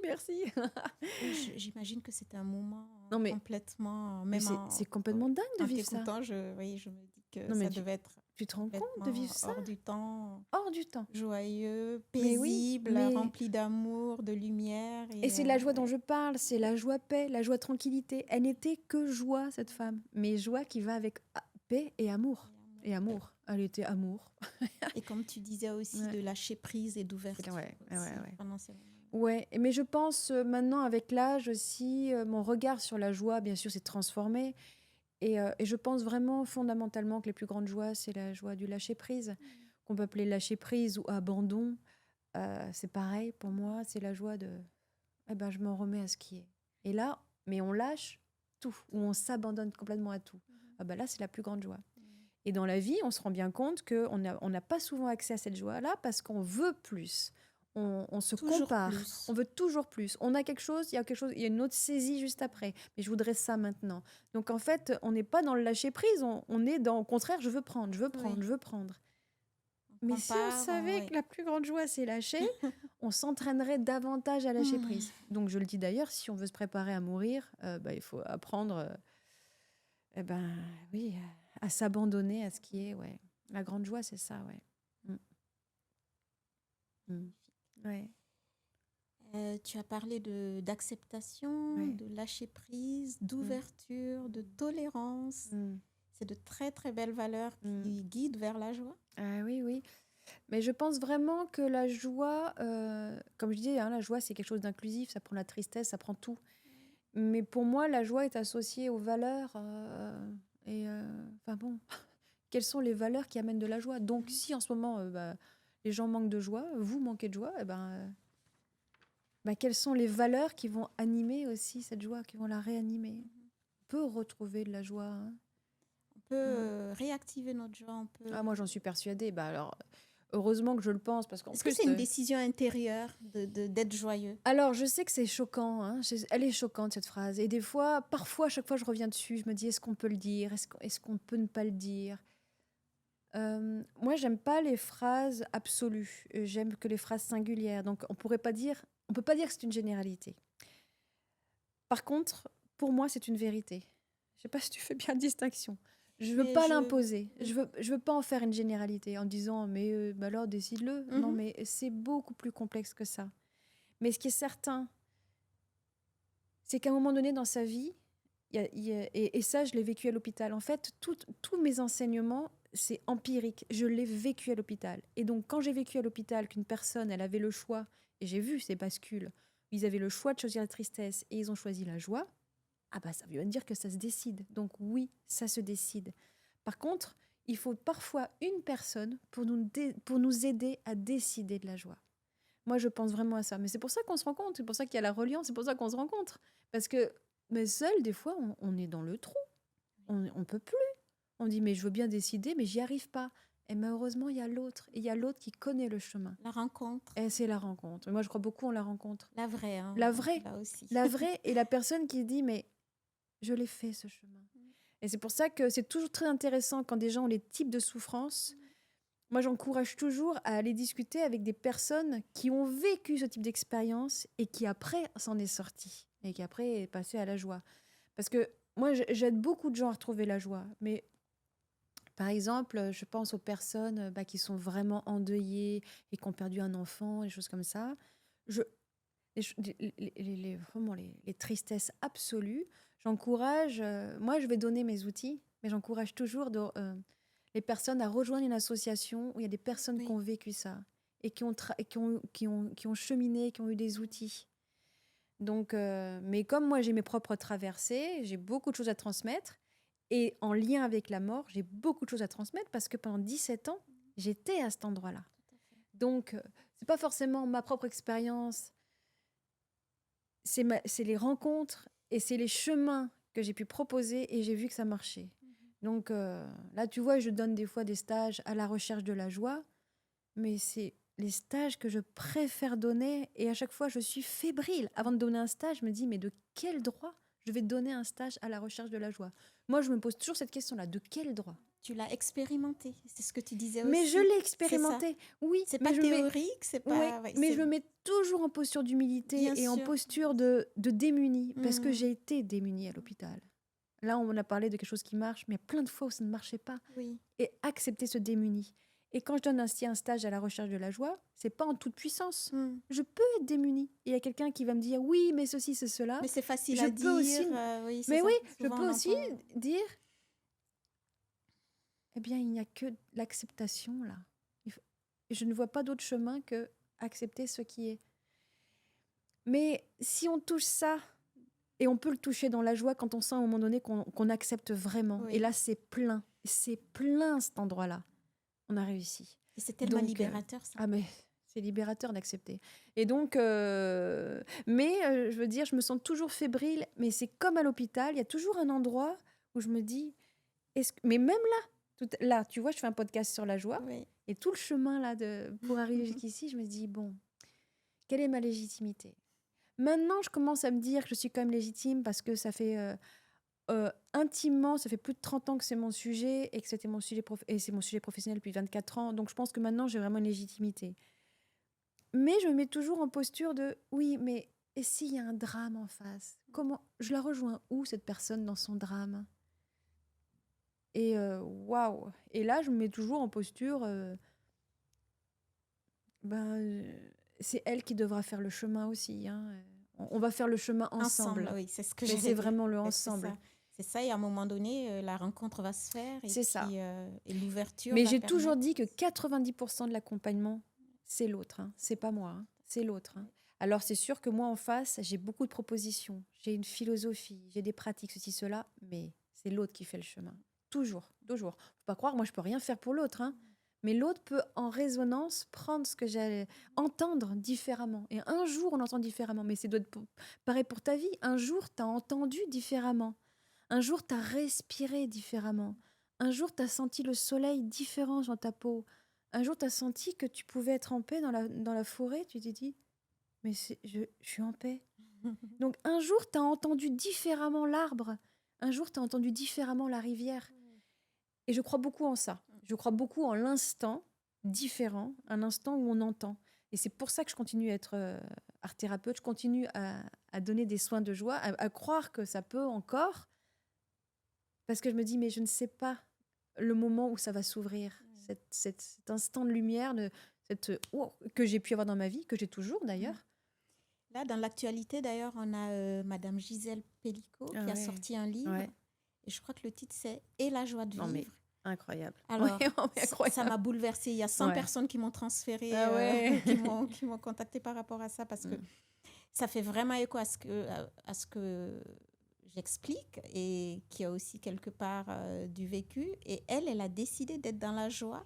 J'imagine que c'était un moment Non, mais complètement... Mais Même c'est complètement dingue de en vivre ça. t'écoutant, je me dis que Non, mais ça devait être tu te rends compte de complètement vivre ça hors du temps, hors du temps. joyeux, Mais oui, paisible, mais... rempli d'amour, de lumière. Et c'est la joie dont ouais. je parle, c'est la joie paix, la joie tranquillité. Elle n'était que joie, cette femme. Mais joie qui va avec paix et amour. Et amour. Elle était amour. Et comme tu disais aussi, Ouais. de lâcher prise et d'ouverture. Ouais. Pendant ces moments. Ouais, mais je pense maintenant, avec l'âge aussi, mon regard sur la joie, bien sûr, s'est transformé. Et je pense vraiment fondamentalement que les plus grandes joies, c'est la joie du lâcher-prise, qu'on peut appeler lâcher-prise ou abandon. C'est pareil pour moi, c'est la joie de eh ben, je m'en remets à ce qui est. Et là, mais on lâche tout, ou on s'abandonne complètement à tout. Ah ben là, c'est la plus grande joie. Et dans la vie, on se rend bien compte qu'on n'a pas souvent accès à cette joie-là parce qu'on veut plus. On se Toujours compare, plus. on veut toujours plus. On a quelque chose, il y a une autre saisie juste après. Mais je voudrais ça maintenant. Donc en fait, on n'est pas dans le lâcher-prise, on est dans, au contraire, je veux prendre. Mais si on savait que la plus grande joie, c'est lâcher, on s'entraînerait davantage à lâcher prise. Donc je le dis d'ailleurs, si on veut se préparer à mourir, il faut apprendre à s'abandonner à ce qui est. Ouais. La grande joie, c'est ça. Ouais. Ouais. Tu as parlé d'acceptation, de lâcher prise, d'ouverture, de tolérance. C'est de très, très belles valeurs qui guident vers la joie. Ah oui. Mais je pense vraiment que la joie, comme je disais, la joie, c'est quelque chose d'inclusif. Ça prend la tristesse, ça prend tout. Mais pour moi, la joie est associée aux valeurs. Quelles sont les valeurs qui amènent de la joie? Donc, si en ce moment, les gens manquent de joie, vous manquez de joie, quelles sont les valeurs qui vont animer aussi cette joie, qui vont la réanimer? On peut retrouver de la joie. Hein. On peut réactiver notre joie. Moi, j'en suis persuadée. Alors, heureusement que je le pense. Est-ce que c'est une décision intérieure d'être joyeux? Alors, je sais que c'est choquant. Hein. Elle est choquante, cette phrase. Et parfois, à chaque fois, je reviens dessus. Je me dis, est-ce qu'on peut le dire? Est-ce qu'on peut ne pas le dire? Moi, j'aime pas les phrases absolues. J'aime que les phrases singulières. Donc, on peut pas dire que c'est une généralité. Par contre, pour moi, c'est une vérité. Je sais pas si tu fais bien distinction. Je veux Mais pas je... l'imposer. Je veux pas en faire une généralité en disant mais bah alors décide-le. Non, mais c'est beaucoup plus complexe que ça. Mais ce qui est certain, c'est qu'à un moment donné dans sa vie, et ça, je l'ai vécu à l'hôpital. En fait, tous mes enseignements, c'est empirique. Je l'ai vécu à l'hôpital. Et donc, quand j'ai vécu à l'hôpital qu'une personne, elle avait le choix, et j'ai vu ces bascules, ils avaient le choix de choisir la tristesse et ils ont choisi la joie, ah bah ça veut dire que ça se décide. Donc oui, ça se décide. Par contre, il faut parfois une personne pour nous aider à décider de la joie. Moi, je pense vraiment à ça. Mais c'est pour ça qu'on se rencontre, c'est pour ça qu'il y a la reliance, c'est pour ça qu'on se rencontre. Parce que, mais seul, des fois, on est dans le trou. On peut plus. On dit, mais je veux bien décider, mais j'y arrive pas. Et malheureusement, il y a l'autre. Et il y a l'autre qui connaît le chemin. La rencontre. Et c'est la rencontre. Moi, je crois beaucoup en la rencontre. La vraie. Hein, la vraie. Là aussi. La vraie. Et la personne qui dit, mais je l'ai fait, ce chemin. Et c'est pour ça que c'est toujours très intéressant quand des gens ont les types de souffrances. Moi, j'encourage toujours à aller discuter avec des personnes qui ont vécu ce type d'expérience et qui après s'en est sorti et qui après est passé à la joie. Parce que moi, j'aide beaucoup de gens à retrouver la joie. Mais par exemple, je pense aux personnes qui sont vraiment endeuillées et qui ont perdu un enfant, des choses comme ça. Vraiment les tristesses absolues, j'encourage, moi je vais donner mes outils, mais j'encourage toujours les personnes à rejoindre une association où il y a des personnes qui ont vécu ça et qui ont cheminé, qui ont eu des outils. Donc, mais comme moi j'ai mes propres traversées, j'ai beaucoup de choses à transmettre et en lien avec la mort, j'ai beaucoup de choses à transmettre parce que pendant 17 ans, j'étais à cet endroit-là. Donc, c'est pas forcément ma propre expérience, c'est les rencontres et c'est les chemins que j'ai pu proposer et j'ai vu que ça marchait. Donc là, tu vois, je donne des fois des stages à la recherche de la joie, mais c'est les stages que je préfère donner et à chaque fois, je suis fébrile. Avant de donner un stage, je me dis, mais de quel droit je vais donner un stage à la recherche de la joie? Moi, je me pose toujours cette question-là, de quel droit? Tu l'as expérimenté, c'est ce que tu disais aussi. Mais je l'ai expérimenté, oui. C'est pas théorique, c'est pas... Ouais, mais je me mets toujours en posture d'humilité et en posture de démunie, parce que j'ai été démunie à l'hôpital. Là, on a parlé de quelque chose qui marche, mais il y a plein de fois où ça ne marchait pas. Oui. Et accepter ce démuni. Et quand je donne ainsi un stage à la recherche de la joie, c'est pas en toute puissance. Je peux être démunie. Et il y a quelqu'un qui va me dire, oui, mais ceci, c'est cela. Mais c'est facile à dire. Oui, mais oui, je peux aussi dire... Eh bien, il n'y a que l'acceptation, là. Je ne vois pas d'autre chemin que accepter ce qui est. Mais si on touche ça, et on peut le toucher dans la joie quand on sent à un moment donné qu'on accepte vraiment. Oui. Et là, c'est plein cet endroit-là. On a réussi. Et c'est tellement libérateur, ça. Ah, mais c'est libérateur d'accepter. Et donc, je veux dire, je me sens toujours fébrile, mais c'est comme à l'hôpital, il y a toujours un endroit où je me dis, mais même là, tu vois, je fais un podcast sur la joie, et tout le chemin là pour arriver jusqu'ici, je me dis, bon, quelle est ma légitimité? Maintenant, je commence à me dire que je suis quand même légitime parce que ça fait intimement, ça fait plus de 30 ans que c'est mon sujet et que c'était mon sujet et c'est mon sujet professionnel depuis 24 ans. Donc, je pense que maintenant, j'ai vraiment une légitimité. Mais je me mets toujours en posture de, oui, mais et s'il y a un drame en face? Comment je la rejoins où, cette personne, dans son drame? Et waouh! Et là, je me mets toujours en posture, c'est elle qui devra faire le chemin aussi. Hein. On va faire le chemin ensemble. Oui, c'est ce que j'ai vraiment le ensemble. C'est ça, et à un moment donné, la rencontre va se faire. Et c'est puis, ça. Et l'ouverture. Mais j'ai toujours dit que 90% de l'accompagnement, c'est l'autre. Hein. C'est pas moi, hein. C'est l'autre. Hein. Alors, c'est sûr que moi, en face, j'ai beaucoup de propositions. J'ai une philosophie, j'ai des pratiques, ceci, cela. Mais c'est l'autre qui fait le chemin. Toujours. Faut pas croire, moi, je peux rien faire pour l'autre. Hein. Mais l'autre peut, en résonance, prendre ce que j'allais entendre différemment. Et un jour, on entend différemment. Mais c'est doit être pareil pour ta vie. Un jour, tu as entendu différemment. Un jour, tu as respiré différemment. Un jour, tu as senti le soleil différent dans ta peau. Un jour, tu as senti que tu pouvais être en paix dans la forêt. Tu t'es dit, mais je suis en paix. Donc, un jour, tu as entendu différemment l'arbre. Un jour, tu as entendu différemment la rivière. Et je crois beaucoup en ça. Je crois beaucoup en l'instant différent, un instant où on entend. Et c'est pour ça que je continue à être art thérapeute, je continue à donner des soins de joie, à croire que ça peut encore, parce que je me dis, mais je ne sais pas le moment où ça va s'ouvrir, cet instant de lumière, que j'ai pu avoir dans ma vie, que j'ai toujours d'ailleurs. Là, dans l'actualité, d'ailleurs, on a Madame Gisèle Pellicot qui a sorti un livre. Ouais. Et je crois que le titre, c'est « Et la joie de Non, mais vivre ». incroyable. Alors, Ouais, mais ça incroyable. m'a bouleversée. Il y a 100 Ouais. personnes qui m'ont transféré, Ah ouais. qui m'ont contacté par rapport à ça parce que ça fait vraiment écho à ce que j'explique et qui a aussi quelque part du vécu. Et elle a décidé d'être dans la joie.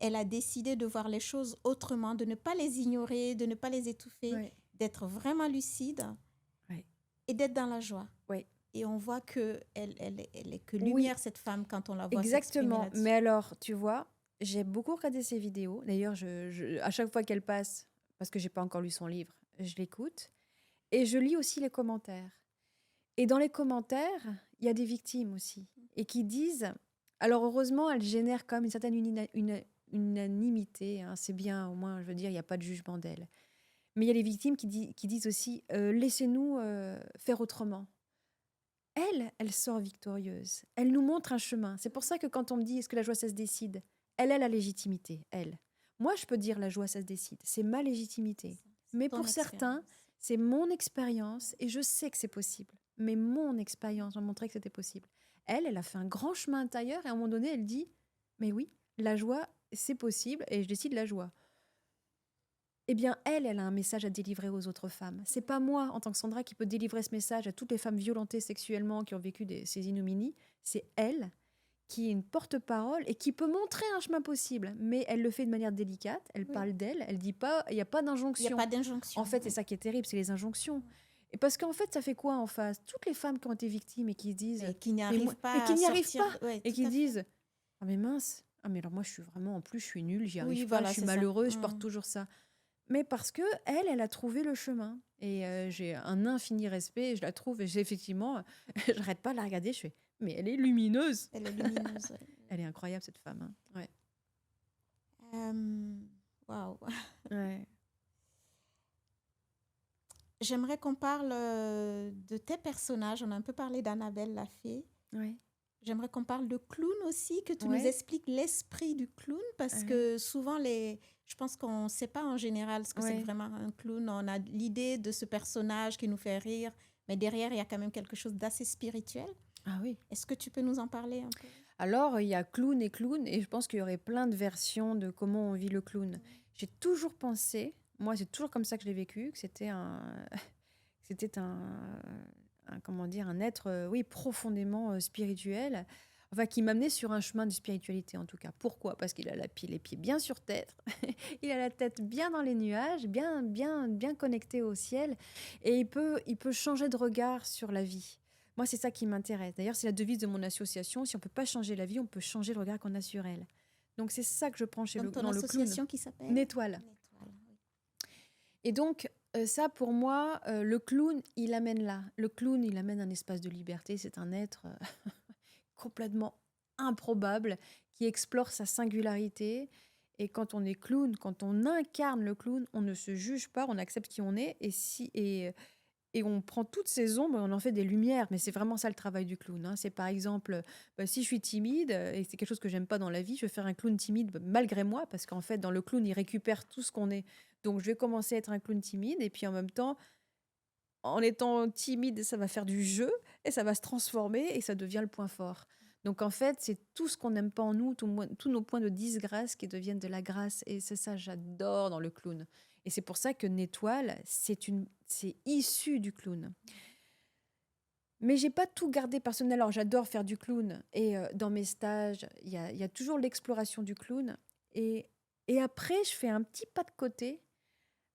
Elle a décidé de voir les choses autrement, de ne pas les ignorer, de ne pas les étouffer, Ouais. d'être vraiment lucide et d'être dans la joie. Ouais. Et on voit qu'elle est que lumière, cette femme, quand on la voit Exactement. s'exprimer là-dessus. Mais alors, tu vois, j'ai beaucoup regardé ses vidéos. D'ailleurs, à chaque fois qu'elle passe, parce que j'ai pas encore lu son livre, je l'écoute. Et je lis aussi les commentaires. Et dans les commentaires, il y a des victimes aussi. Et qui disent... Alors, heureusement, elle génère quand même une certaine unanimité. Hein, c'est bien, au moins, je veux dire, il n'y a pas de jugement d'elle. Mais il y a les victimes qui disent aussi « Laissez-nous faire autrement ». Elle sort victorieuse. Elle nous montre un chemin. C'est pour ça que quand on me dit « Est-ce que la joie, ça se décide ?» Elle a la légitimité, elle. Moi, je peux dire « La joie, ça se décide ». C'est ma légitimité. Mais pour certains, c'est mon expérience et je sais que c'est possible. Mais mon expérience m'a montré que c'était possible. Elle a fait un grand chemin intérieur et à un moment donné, elle dit « Mais oui, la joie, c'est possible et je décide la joie ». Eh bien, elle a un message à délivrer aux autres femmes. C'est pas moi, en tant que Sandra, qui peut délivrer ce message à toutes les femmes violentées sexuellement qui ont vécu ces ignominies. C'est elle qui est une porte-parole et qui peut montrer un chemin possible. Mais elle le fait de manière délicate, elle parle d'elle, elle dit pas, il n'y a pas d'injonction. Il n'y a pas d'injonction. En fait, c'est ça qui est terrible, c'est les injonctions. Et parce qu'en fait, ça fait quoi en face? Toutes les femmes qui ont été victimes et qui se disent... Et qui n'y arrivent pas qui n'y à arrivent sortir. pas. Ouais, et qui disent, ah mais mince, ah mais alors moi je suis vraiment, en plus je suis nulle, j'y arrive pas, voilà, je suis malheureuse, je porte toujours ça. Mais parce que elle a trouvé le chemin. Et j'ai un infini respect, je la trouve, et effectivement, j'arrête pas de la regarder, je fais, mais elle est lumineuse. Elle est lumineuse. Elle est incroyable, cette femme. Hein. Ouais. Waouh. Ouais. J'aimerais qu'on parle de tes personnages. On a un peu parlé d'Annabelle la fée. Ouais. J'aimerais qu'on parle de clown aussi, que tu nous expliques l'esprit du clown, parce que souvent, je pense qu'on ne sait pas en général ce que c'est vraiment un clown. On a l'idée de ce personnage qui nous fait rire, mais derrière, il y a quand même quelque chose d'assez spirituel. Ah oui. Est-ce que tu peux nous en parler un peu? Alors, il y a clown, et je pense qu'il y aurait plein de versions de comment on vit le clown. J'ai toujours pensé, moi c'est toujours comme ça que je l'ai vécu, que c'était comment dire, un être, profondément spirituel, enfin qui m'amenait sur un chemin de spiritualité en tout cas. Pourquoi? Parce qu'il a les pieds bien sur terre, il a la tête bien dans les nuages, bien connecté au ciel, et il peut changer de regard sur la vie. Moi, c'est ça qui m'intéresse. D'ailleurs, c'est la devise de mon association. Si on ne peut pas changer la vie, on peut changer le regard qu'on a sur elle. Donc, c'est ça que je prends dans le clown. Ton association qui s'appelle Nétoile. Et donc, ça, pour moi, le clown, il amène là. Le clown, il amène un espace de liberté. C'est un être complètement improbable qui explore sa singularité. Et quand on est clown, quand on incarne le clown, on ne se juge pas, on accepte qui on est. Et on prend toutes ces ombres et on en fait des lumières. Mais c'est vraiment ça le travail du clown. Hein. C'est par exemple, si je suis timide, et c'est quelque chose que j'aime pas dans la vie, je vais faire un clown timide malgré moi, parce qu'en fait, dans le clown, il récupère tout ce qu'on est. Donc, je vais commencer à être un clown timide, et puis en même temps, en étant timide, ça va faire du jeu, et ça va se transformer, et ça devient le point fort. Donc, en fait, c'est tout ce qu'on n'aime pas en nous, tous nos points de disgrâce qui deviennent de la grâce. Et c'est ça, j'adore dans le clown. Et c'est pour ça que Nétoile, c'est issu du clown. Mais j'ai pas tout gardé personnel. Alors, j'adore faire du clown. Et dans mes stages, il y a toujours l'exploration du clown. Et après, je fais un petit pas de côté.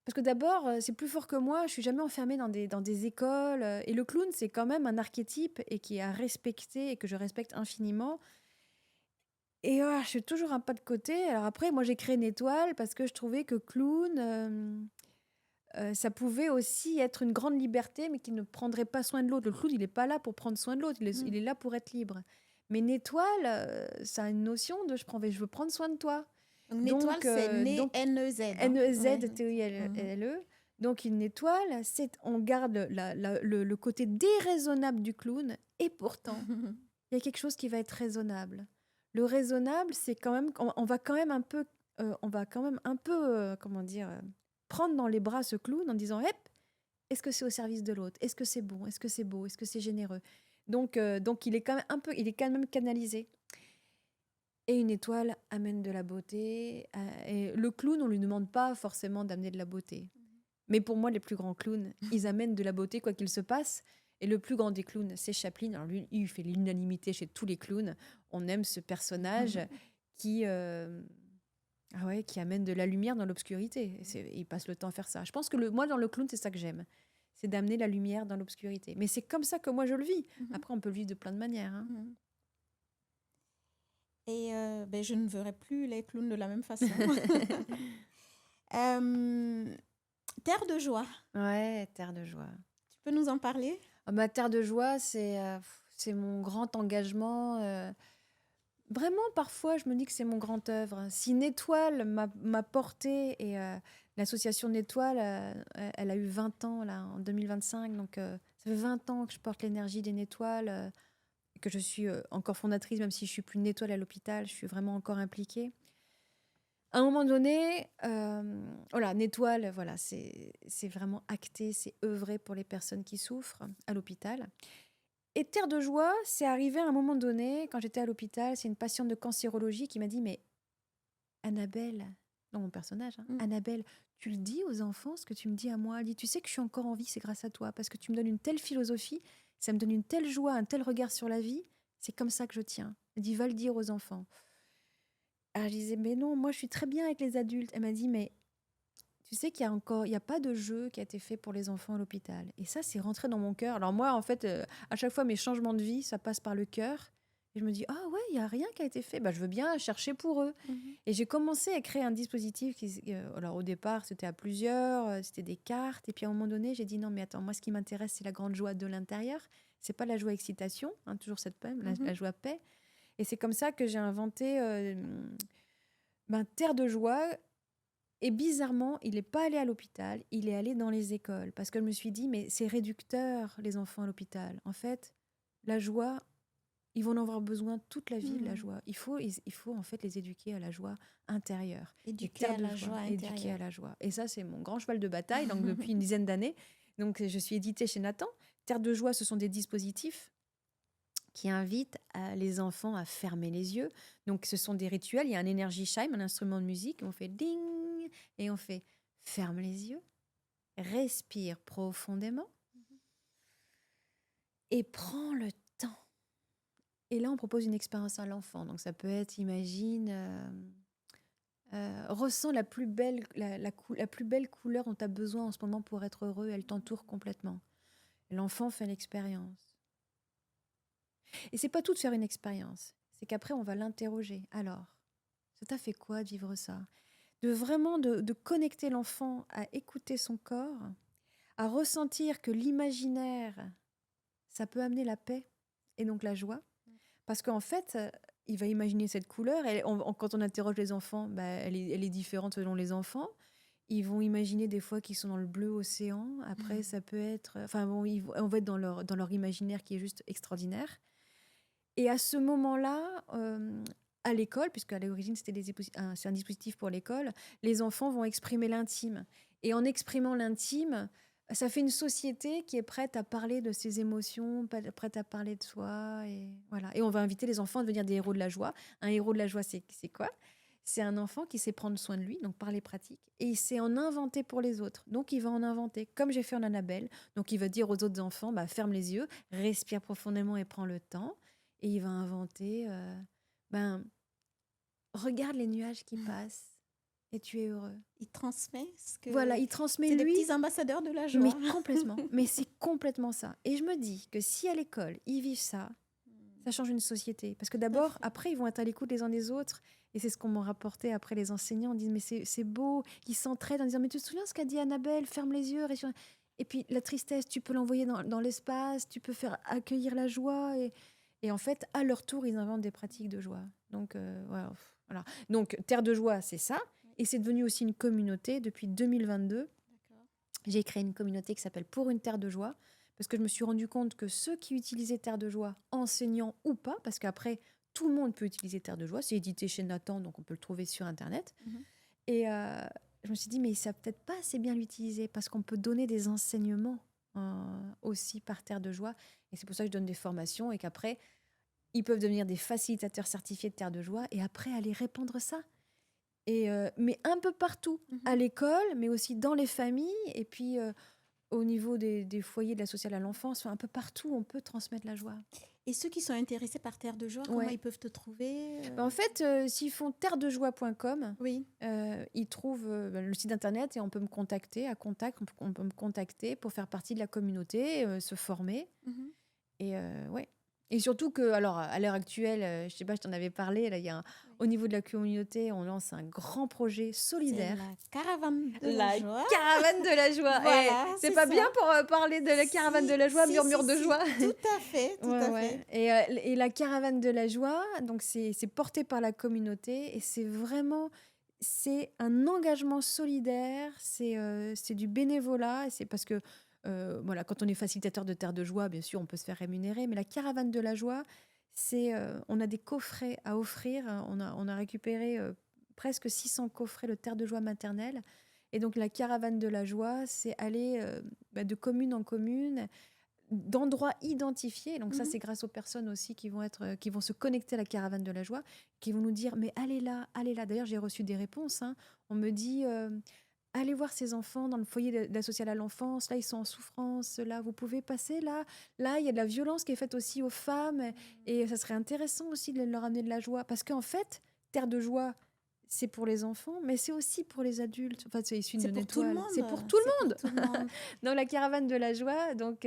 Parce que d'abord, c'est plus fort que moi. Je suis jamais enfermée dans des écoles. Et le clown, c'est quand même un archétype et qui est à respecter et que je respecte infiniment. Et je fais toujours un pas de côté. Alors après, moi, j'ai créé Nétoile parce que je trouvais que clown, ça pouvait aussi être une grande liberté, mais qui ne prendrait pas soin de l'autre. Le clown, il n'est pas là pour prendre soin de l'autre. Il est là pour être libre. Mais Nétoile, ça a une notion de je veux prendre soin de toi. Une étoile, c'est Donc, N-E-Z. N-E-Z-T-I-L-E. Donc, une étoile, on garde le côté déraisonnable du clown, et pourtant, il y a quelque chose qui va être raisonnable. Le raisonnable, c'est quand même, on va quand même un peu, comment dire, prendre dans les bras ce clown en disant, hep, est-ce que c'est au service de l'autre? Est-ce que c'est bon? Est-ce que c'est beau? Est-ce que c'est généreux? Donc, il est quand même il est quand même canalisé. Et une étoile amène de la beauté. Et le clown, on lui demande pas forcément d'amener de la beauté. Mais pour moi, les plus grands clowns, ils amènent de la beauté quoi qu'il se passe. Et le plus grand des clowns, c'est Chaplin. Alors lui, il fait l'unanimité chez tous les clowns. On aime ce personnage qui, qui amène de la lumière dans l'obscurité. Il passe le temps à faire ça. Je pense que moi, dans le clown, c'est ça que j'aime. C'est d'amener la lumière dans l'obscurité. Mais c'est comme ça que moi, je le vis. Après, on peut le vivre de plein de manières. Hein. Et je ne verrai plus les clowns de la même façon. Terre de joie. Ouais, Terre de joie. Tu peux nous en parler? Terre de joie, c'est mon grand engagement. Vraiment, parfois, je me dis que c'est mon grand œuvre. Si une étoile m'a portée, et l'association N'Étoile, elle a eu 20 ans là, en 2025, donc ça fait 20 ans que je porte l'énergie des N'Étoiles, que je suis encore fondatrice, même si je suis plus N'Étoile à l'hôpital, je suis vraiment encore impliquée. À un moment donné, N'Étoile, voilà, c'est vraiment acté, c'est œuvré pour les personnes qui souffrent à l'hôpital. Et Terre de joie, c'est arrivé à un moment donné, quand j'étais à l'hôpital, c'est une patiente de cancérologie qui m'a dit, mais Annabelle, non mon personnage, Annabelle, tu le dis aux enfants ce que tu me dis à moi. Elle dit, tu sais que je suis encore en vie, c'est grâce à toi, parce que tu me donnes une telle philosophie, ça me donne une telle joie, un tel regard sur la vie, c'est comme ça que je tiens. Elle dit, va le dire aux enfants. Alors je disais, mais non, moi je suis très bien avec les adultes. Elle m'a dit, mais tu sais qu'il y a pas de jeu qui a été fait pour les enfants à l'hôpital. Et ça, c'est rentré dans mon cœur. Alors moi, en fait, à chaque fois, mes changements de vie, ça passe par le cœur. Et je me dis, ah ouais, il n'y a rien qui a été fait. Je veux bien chercher pour eux. Et j'ai commencé à créer un dispositif. Alors au départ, c'était à plusieurs, c'était des cartes. Et puis à un moment donné, j'ai dit, non, mais attends, moi, ce qui m'intéresse, c'est la grande joie de l'intérieur. C'est pas la joie excitation, toujours cette paix, la joie paix. Et c'est comme ça que j'ai inventé Terre de joie. Et bizarrement, il n'est pas allé à l'hôpital, il est allé dans les écoles. Parce que je me suis dit, mais c'est réducteur, les enfants à l'hôpital. En fait, la joie, ils vont en avoir besoin toute la vie, la joie. Il faut en fait les éduquer à la joie intérieure. Éduquer à la joie intérieure. Éduquer à la joie. Et ça, c'est mon grand cheval de bataille, donc depuis une dizaine d'années. Donc, je suis éditée chez Nathan. Terre de joie, ce sont des dispositifs qui invitent les enfants à fermer les yeux. Donc, ce sont des rituels. Il y a un energy chime, un instrument de musique. On fait ding et on fait ferme les yeux, respire profondément et prends le temps. Et là, on propose une expérience à l'enfant. Donc, ça peut être, imagine, ressens la plus belle couleur dont tu as besoin en ce moment pour être heureux. Elle t'entoure complètement. L'enfant fait l'expérience. Et c'est pas tout de faire une expérience. C'est qu'après, on va l'interroger. Alors, ça t'a fait quoi de vivre ça ? De connecter l'enfant à écouter son corps, à ressentir que l'imaginaire, ça peut amener la paix et donc la joie. Parce qu'en fait, il va imaginer cette couleur. Quand on interroge les enfants, elle est différente selon les enfants. Ils vont imaginer des fois qu'ils sont dans le bleu océan. Après, ça peut être... on va être dans leur imaginaire qui est juste extraordinaire. Et à ce moment-là, à l'école, puisque à l'origine c'est un dispositif pour l'école, les enfants vont exprimer l'intime. Et en exprimant l'intime, ça fait une société qui est prête à parler de ses émotions, prête à parler de soi. Et voilà. Et on va inviter les enfants à devenir des héros de la joie. Un héros de la joie, c'est quoi ? C'est un enfant qui sait prendre soin de lui, donc par les pratiques, et il sait en inventer pour les autres. Donc, il va en inventer, comme j'ai fait en Annabelle. Donc, il va dire aux autres enfants, ferme les yeux, respire profondément et prends le temps. Et il va inventer, regarde les nuages qui passent et tu es heureux. Il transmet ce que... Voilà, il transmet c'est lui. des petits ambassadeurs de la joie. Mais complètement. Mais c'est complètement ça. Et je me dis que si à l'école, ils vivent ça, ça change une société. Parce que d'abord, après, ils vont être à l'écoute les uns des autres. Et c'est ce qu'on m'a rapporté après les enseignants. On dit, mais c'est beau. Ils s'entraident en disant, mais tu te souviens ce qu'a dit Annabelle ? Ferme les yeux. Et puis la tristesse, tu peux l'envoyer dans l'espace. Tu peux faire accueillir la joie. Et en fait, à leur tour, ils inventent des pratiques de joie. Donc, voilà. Donc, Terre de Joie, c'est ça. Et c'est devenu aussi une communauté depuis 2022. D'accord. J'ai créé une communauté qui s'appelle Pour une Terre de Joie, parce que je me suis rendu compte que ceux qui utilisaient Terre de Joie, enseignants ou pas, parce qu'après, tout le monde peut utiliser Terre de Joie, c'est édité chez Nathan, donc on peut le trouver sur Internet. Mhm. Et je me suis dit, mais ils ne savent peut-être pas assez bien l'utiliser, parce qu'on peut donner des enseignements aussi par Terre de Joie. Et c'est pour ça que je donne des formations, et qu'après, ils peuvent devenir des facilitateurs certifiés de Terre de Joie, et après, aller répandre ça. Mais un peu partout, à l'école, mais aussi dans les familles, et puis au niveau des foyers de la sociale à l'enfance, un peu partout, on peut transmettre la joie. Et ceux qui sont intéressés par Terre de Joie, comment ils peuvent te trouver En fait, s'ils font terredejoie.com, Oui. ils trouvent le site internet et on peut me contacter, on peut me contacter pour faire partie de la communauté, se former. Mhm. Et ouais. Et surtout que, alors, à l'heure actuelle, je sais pas, je t'en avais parlé, là, au niveau de la communauté, on lance un grand projet solidaire. C'est la caravane de la joie. Caravane de la joie. Voilà, c'est pas ça. bien pour parler de la caravane de la joie, murmure de joie. Tout à fait, tout à fait. Et la caravane de la joie, donc c'est porté par la communauté et c'est un engagement solidaire, c'est du bénévolat, et c'est parce que voilà, quand on est facilitateur de Terre de Joie, bien sûr, on peut se faire rémunérer, mais la caravane de la joie, on a des coffrets à offrir. On a récupéré presque 600 coffrets de Terre de Joie maternelle. Et donc, la caravane de la joie, c'est aller de commune en commune, d'endroits identifiés. Donc, ça, c'est grâce aux personnes aussi qui vont se connecter à la caravane de la joie, qui vont nous dire, mais allez là, allez là. D'ailleurs, j'ai reçu des réponses. On me dit... allez voir ces enfants dans le foyer de la sociale à l'enfance. Là, ils sont en souffrance. Là, vous pouvez passer. Là, il y a de la violence qui est faite aussi aux femmes. Et ça serait intéressant aussi de leur amener de la joie. Parce qu'en fait, Terre de Joie, c'est pour les enfants, mais c'est aussi pour les adultes. Enfin, c'est issu d'une étoile. C'est pour tout le monde. Dans la caravane de la joie, donc...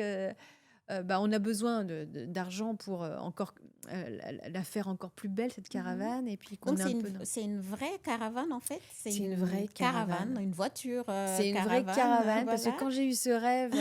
on a besoin d'argent pour encore la faire encore plus belle, cette caravane. Et puis donc, c'est une vraie caravane, en fait. C'est une vraie caravane. Une voiture c'est une vraie caravane, parce que quand j'ai eu ce rêve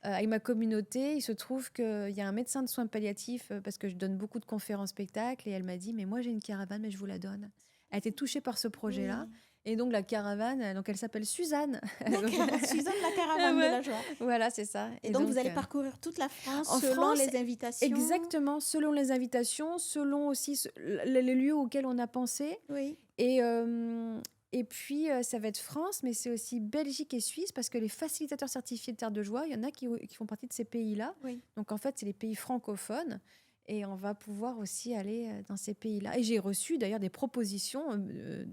avec ma communauté, il se trouve qu'il y a un médecin de soins palliatifs, parce que je donne beaucoup de conférences spectacles, et elle m'a dit, mais moi j'ai une caravane, mais je vous la donne. Elle a été touchée par ce projet-là. Oui. Et donc, la caravane, donc elle s'appelle Suzanne. Suzanne, la caravane de la joie. Voilà, c'est ça. Et donc, vous allez parcourir toute la France selon les invitations. Exactement, selon les invitations, selon aussi les lieux auxquels on a pensé. Oui. Et puis, ça va être France, mais c'est aussi Belgique et Suisse, parce que les facilitateurs certifiés de Terre de Joie, il y en a qui font partie de ces pays-là. Oui. Donc, en fait, c'est les pays francophones. Et on va pouvoir aussi aller dans ces pays-là. Et j'ai reçu d'ailleurs des propositions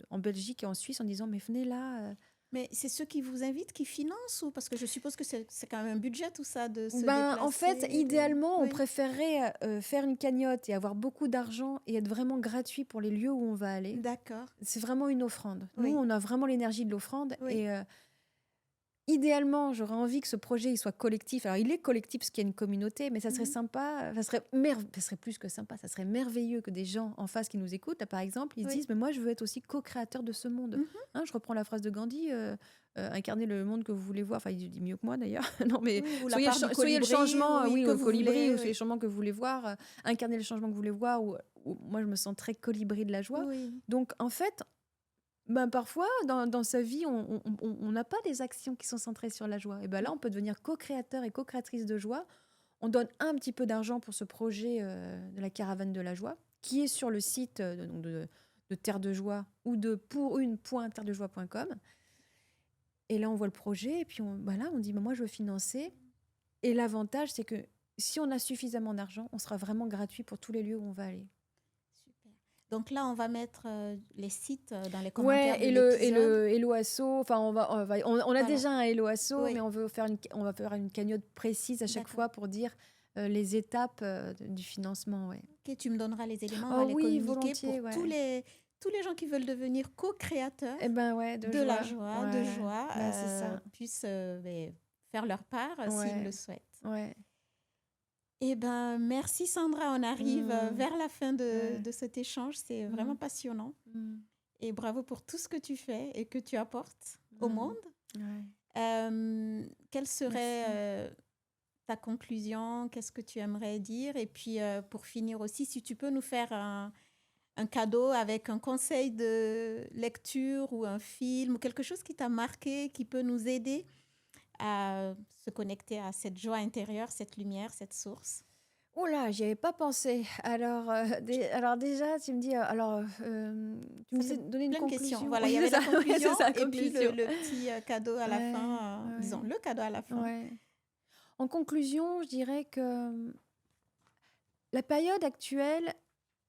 en Belgique et en Suisse en disant, mais venez là. Mais c'est ceux qui vous invitent qui financent, ou parce que je suppose que c'est quand même un budget tout ça de se déplacer. En fait, idéalement, on préférerait faire une cagnotte et avoir beaucoup d'argent et être vraiment gratuit pour les lieux où on va aller. D'accord. C'est vraiment une offrande. Oui. Nous, on a vraiment l'énergie de l'offrande. Oui. Et idéalement, j'aurais envie que ce projet il soit collectif. Alors, il est collectif parce qu'il y a une communauté, mais ça serait sympa, ça serait plus que sympa, ça serait merveilleux que des gens en face qui nous écoutent, là, par exemple, ils se disent, mais moi, je veux être aussi co-créateur de ce monde. Je reprends la phrase de Gandhi, incarner le monde que vous voulez voir. Enfin, il dit mieux que moi, d'ailleurs. Non, mais soyez le changement, au colibri, ou soyez le changement que vous voulez voir, incarner le changement que vous voulez voir, ou moi, je me sens très colibri de la joie. Oui. Donc, en fait... parfois, dans sa vie, on n'a pas des actions qui sont centrées sur la joie. Et là, on peut devenir co-créateur et co-créatrice de joie. On donne un petit peu d'argent pour ce projet de la caravane de la joie, qui est sur le site de Terre de Joie ou de pourune.terredejoie.com. Et là, on voit le projet et puis on dit, moi, je veux financer. Et l'avantage, c'est que si on a suffisamment d'argent, on sera vraiment gratuit pour tous les lieux où on va aller. Donc là, on va mettre les sites dans les commentaires de l'épisode. Et le Hello Asso. Enfin, on a déjà un Hello Asso, mais on va faire une cagnotte précise à chaque fois pour dire les étapes du financement. Ouais. Ok, tu me donneras les éléments, on va les communiquer volontiers, pour tous les gens qui veulent devenir co-créateurs de la joie, c'est ça. Puissent faire leur part s'ils le souhaitent. Ouais. Eh ben, merci Sandra, on arrive vers la fin de cet échange, c'est vraiment passionnant. Et bravo pour tout ce que tu fais et que tu apportes au monde. Quel serait ta conclusion, qu'est-ce que tu aimerais dire? Et puis, pour finir aussi, si tu peux nous faire un cadeau avec un conseil de lecture ou un film ou quelque chose qui t'a marqué, qui peut nous aider à se connecter à cette joie intérieure, cette lumière, cette source. Oh là, j'y avais pas pensé. Alors déjà, tu me dis, tu me Ça fait disais de donner une plein de questions. conclusion. Voilà, il Oui, y c'est avait la ça, ouais, conclusion c'est ça, et puis le, conclusion. le petit cadeau à la Ouais, fin, disons, ouais, le cadeau à la fin. ouais. En conclusion, je dirais que la période actuelle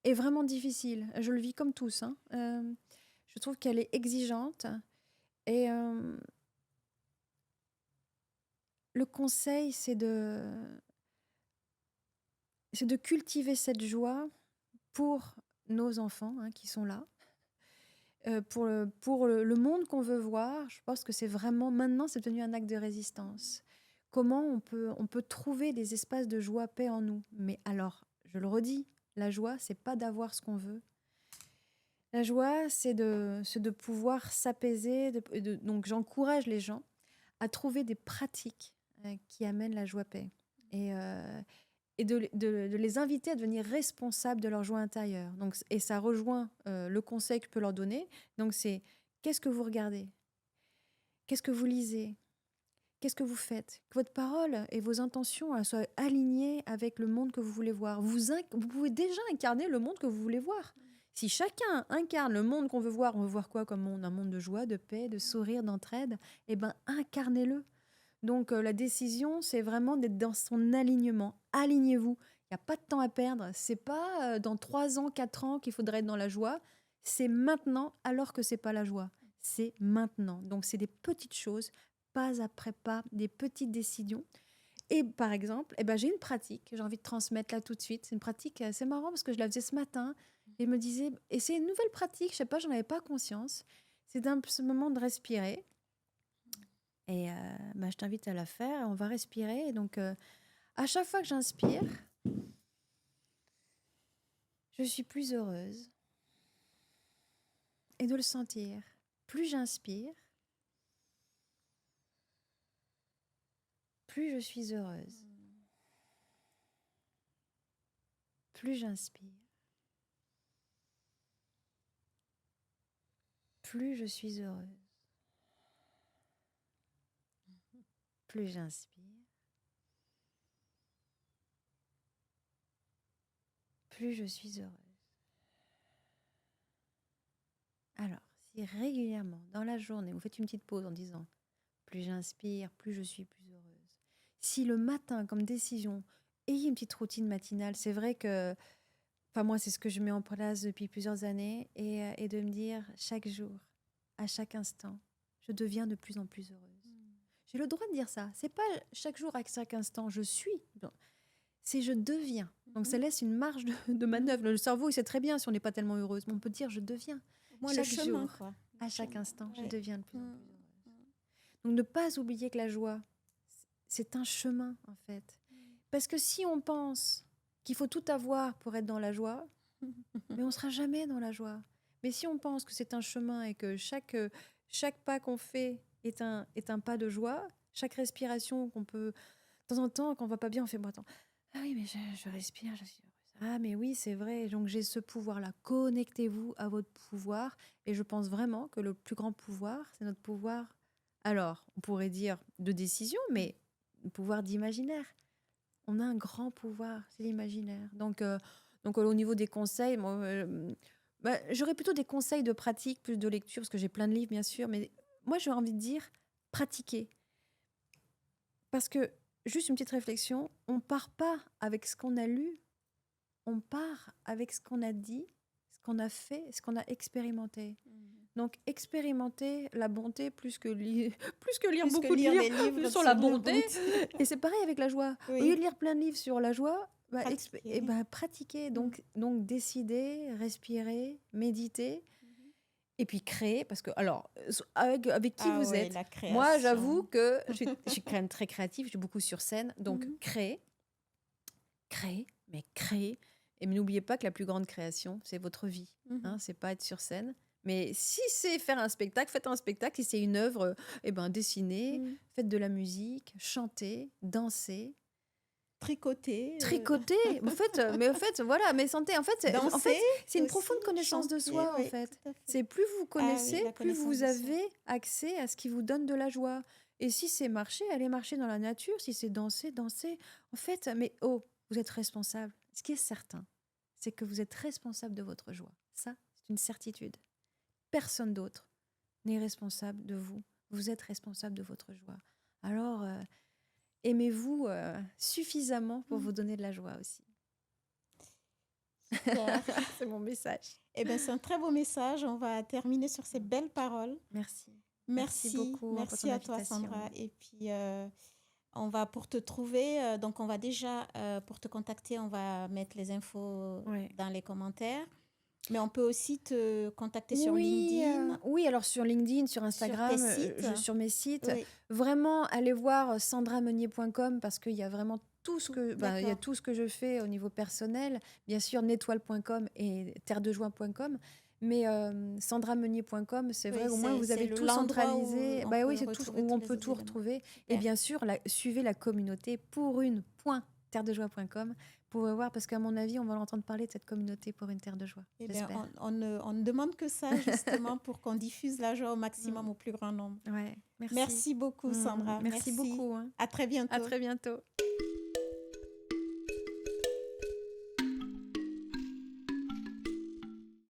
est vraiment difficile. Je le vis comme tous, hein. Je trouve qu'elle est exigeante. Et le conseil, c'est de cultiver cette joie pour nos enfants, hein, qui sont là. Pour le monde qu'on veut voir, je pense que c'est vraiment, maintenant, c'est devenu un acte de résistance. Comment on peut trouver des espaces de joie, paix en nous. Mais alors, je le redis, la joie, c'est pas d'avoir ce qu'on veut. La joie, c'est de pouvoir s'apaiser. Donc, j'encourage les gens à trouver des pratiques qui amènent la joie, paix. Et de les inviter à devenir responsables de leur joie intérieure. Donc, et ça rejoint le conseil que je peux leur donner. Donc, c'est qu'est-ce que vous regardez? Qu'est-ce que vous lisez? Qu'est-ce que vous faites? Que votre parole et vos intentions soient alignées avec le monde que vous voulez voir. Vous pouvez déjà incarner le monde que vous voulez voir. Si chacun incarne le monde qu'on veut voir, on veut voir quoi comme monde? Un monde de joie, de paix, de sourire, d'entraide. Eh bien, incarnez-le. Donc, la décision, c'est vraiment d'être dans son alignement. Alignez-vous. Il n'y a pas de temps à perdre. C'est pas dans 3 ans, 4 ans qu'il faudrait être dans la joie. C'est maintenant, alors que c'est pas la joie. C'est maintenant. Donc, c'est des petites choses, pas après pas, des petites décisions. Et par exemple, j'ai une pratique que j'ai envie de transmettre là tout de suite. C'est une pratique assez marrant parce que je la faisais ce matin. Et je me disais, et c'est une nouvelle pratique, je sais pas, j'en avais pas conscience. C'est ce moment de respirer. Et je t'invite à la faire. On va respirer. Et donc, à chaque fois que j'inspire, je suis plus heureuse. Et de le sentir. Plus j'inspire, plus je suis heureuse. Plus j'inspire, plus je suis heureuse. Plus j'inspire, plus je suis heureuse. Alors, si régulièrement, dans la journée, vous faites une petite pause en disant « plus j'inspire, plus je suis plus heureuse ». Si le matin, comme décision, ayez une petite routine matinale, c'est vrai que, moi, c'est ce que je mets en place depuis plusieurs années, et de me dire chaque jour, à chaque instant, je deviens de plus en plus heureuse. J'ai le droit de dire ça. C'est pas chaque jour, à chaque instant, je suis. C'est je deviens. Donc ça laisse une marge de manœuvre. Le cerveau, il sait très bien si on n'est pas tellement heureuse. Mais on peut dire je deviens. Moi, Chaque le chemin, jour, quoi. à chaque instant, je Ouais. deviens de plus en plus heureuse. Donc ne pas oublier que la joie, c'est un chemin, en fait. Parce que si on pense qu'il faut tout avoir pour être dans la joie, mais on ne sera jamais dans la joie. Mais si on pense que c'est un chemin et que chaque pas qu'on fait est un pas de joie, chaque respiration qu'on peut... De temps en temps, quand on va pas bien, on fait bon, attends. Ah oui, mais je respire, je suis heureuse. Ah, mais oui, c'est vrai. Donc, j'ai ce pouvoir-là. Connectez-vous à votre pouvoir. Et je pense vraiment que le plus grand pouvoir, c'est notre pouvoir. Alors, on pourrait dire de décision, mais le pouvoir d'imaginaire. On a un grand pouvoir, c'est l'imaginaire. Donc, au niveau des conseils, moi, j'aurais plutôt des conseils de pratique, plus de lecture, parce que j'ai plein de livres, bien sûr. Mais moi, j'ai envie de dire pratiquer. Parce que, juste une petite réflexion, on part pas avec ce qu'on a lu, on part avec ce qu'on a dit, ce qu'on a fait, ce qu'on a expérimenté. Donc, expérimenter la bonté plus que lire beaucoup de lire des livres livres sur la sur la bonté. Et c'est pareil avec la joie. Oui. Au lieu de lire plein de livres sur la joie, Pratiquer. pratiquer. Donc, décider, respirer, méditer. Et puis créer, parce que, alors, avec qui vous êtes? La création. Moi, j'avoue que je suis quand même très créative, je suis beaucoup sur scène. Donc, créer. Et n'oubliez pas que la plus grande création, c'est votre vie. Hein, c'est pas être sur scène. Mais si c'est faire un spectacle, faites un spectacle. Si c'est une œuvre, dessinez, faites de la musique, chantez, dansez. tricoter. Tricoter, en fait, voilà, mais santé, en fait, Danser c'est une aussi, profonde connaissance de chanter, soi, en oui, fait. tout à fait. C'est plus vous Ah oui, connaissez, la plus connaissance vous de soi. avez accès à ce qui vous donne de la joie. Et si c'est marcher, allez marcher dans la nature. Si c'est danser, danser. En fait, mais vous êtes responsable. Ce qui est certain, c'est que vous êtes responsable de votre joie. Ça, c'est une certitude. Personne d'autre n'est responsable de vous. Vous êtes responsable de votre joie. Alors, aimez-vous suffisamment pour vous donner de la joie aussi. Super. C'est mon message. Eh bien, c'est un très beau message. On va terminer sur ces belles paroles. Merci. Merci beaucoup pour merci ton à toi, invitation. Sandra. Et puis, on va pour te trouver, donc on va déjà, pour te contacter, on va mettre les infos Ouais. dans les commentaires. Mais on peut aussi te contacter sur LinkedIn. Oui, alors sur LinkedIn, sur Instagram, tes sites. sur mes sites. Oui, Vraiment, allez voir sandrameunier.com parce qu'il y a vraiment tout ce que, il y a d'accord. tout ce que je fais au niveau personnel. Bien sûr, nettoile.com et terredejoie.com. Mais sandrameunier.com, c'est vrai, Oui, au moins vous c'est avez le- tout l'endroit centralisé. où on Bah peut oui, c'est tout retrouver où tous on les peut autres tout éléments. retrouver. Et Super. bien sûr, suivez la communauté pour une terredejoie.com pour voir, parce qu'à mon avis, on va l'entendre parler de cette communauté pour une terre de joie. Eh bien, J'espère. on ne demande que ça, justement, pour qu'on diffuse la joie au maximum, au plus grand nombre. Ouais, merci. Merci beaucoup, Sandra. Merci beaucoup. Hein. À très bientôt. À très bientôt.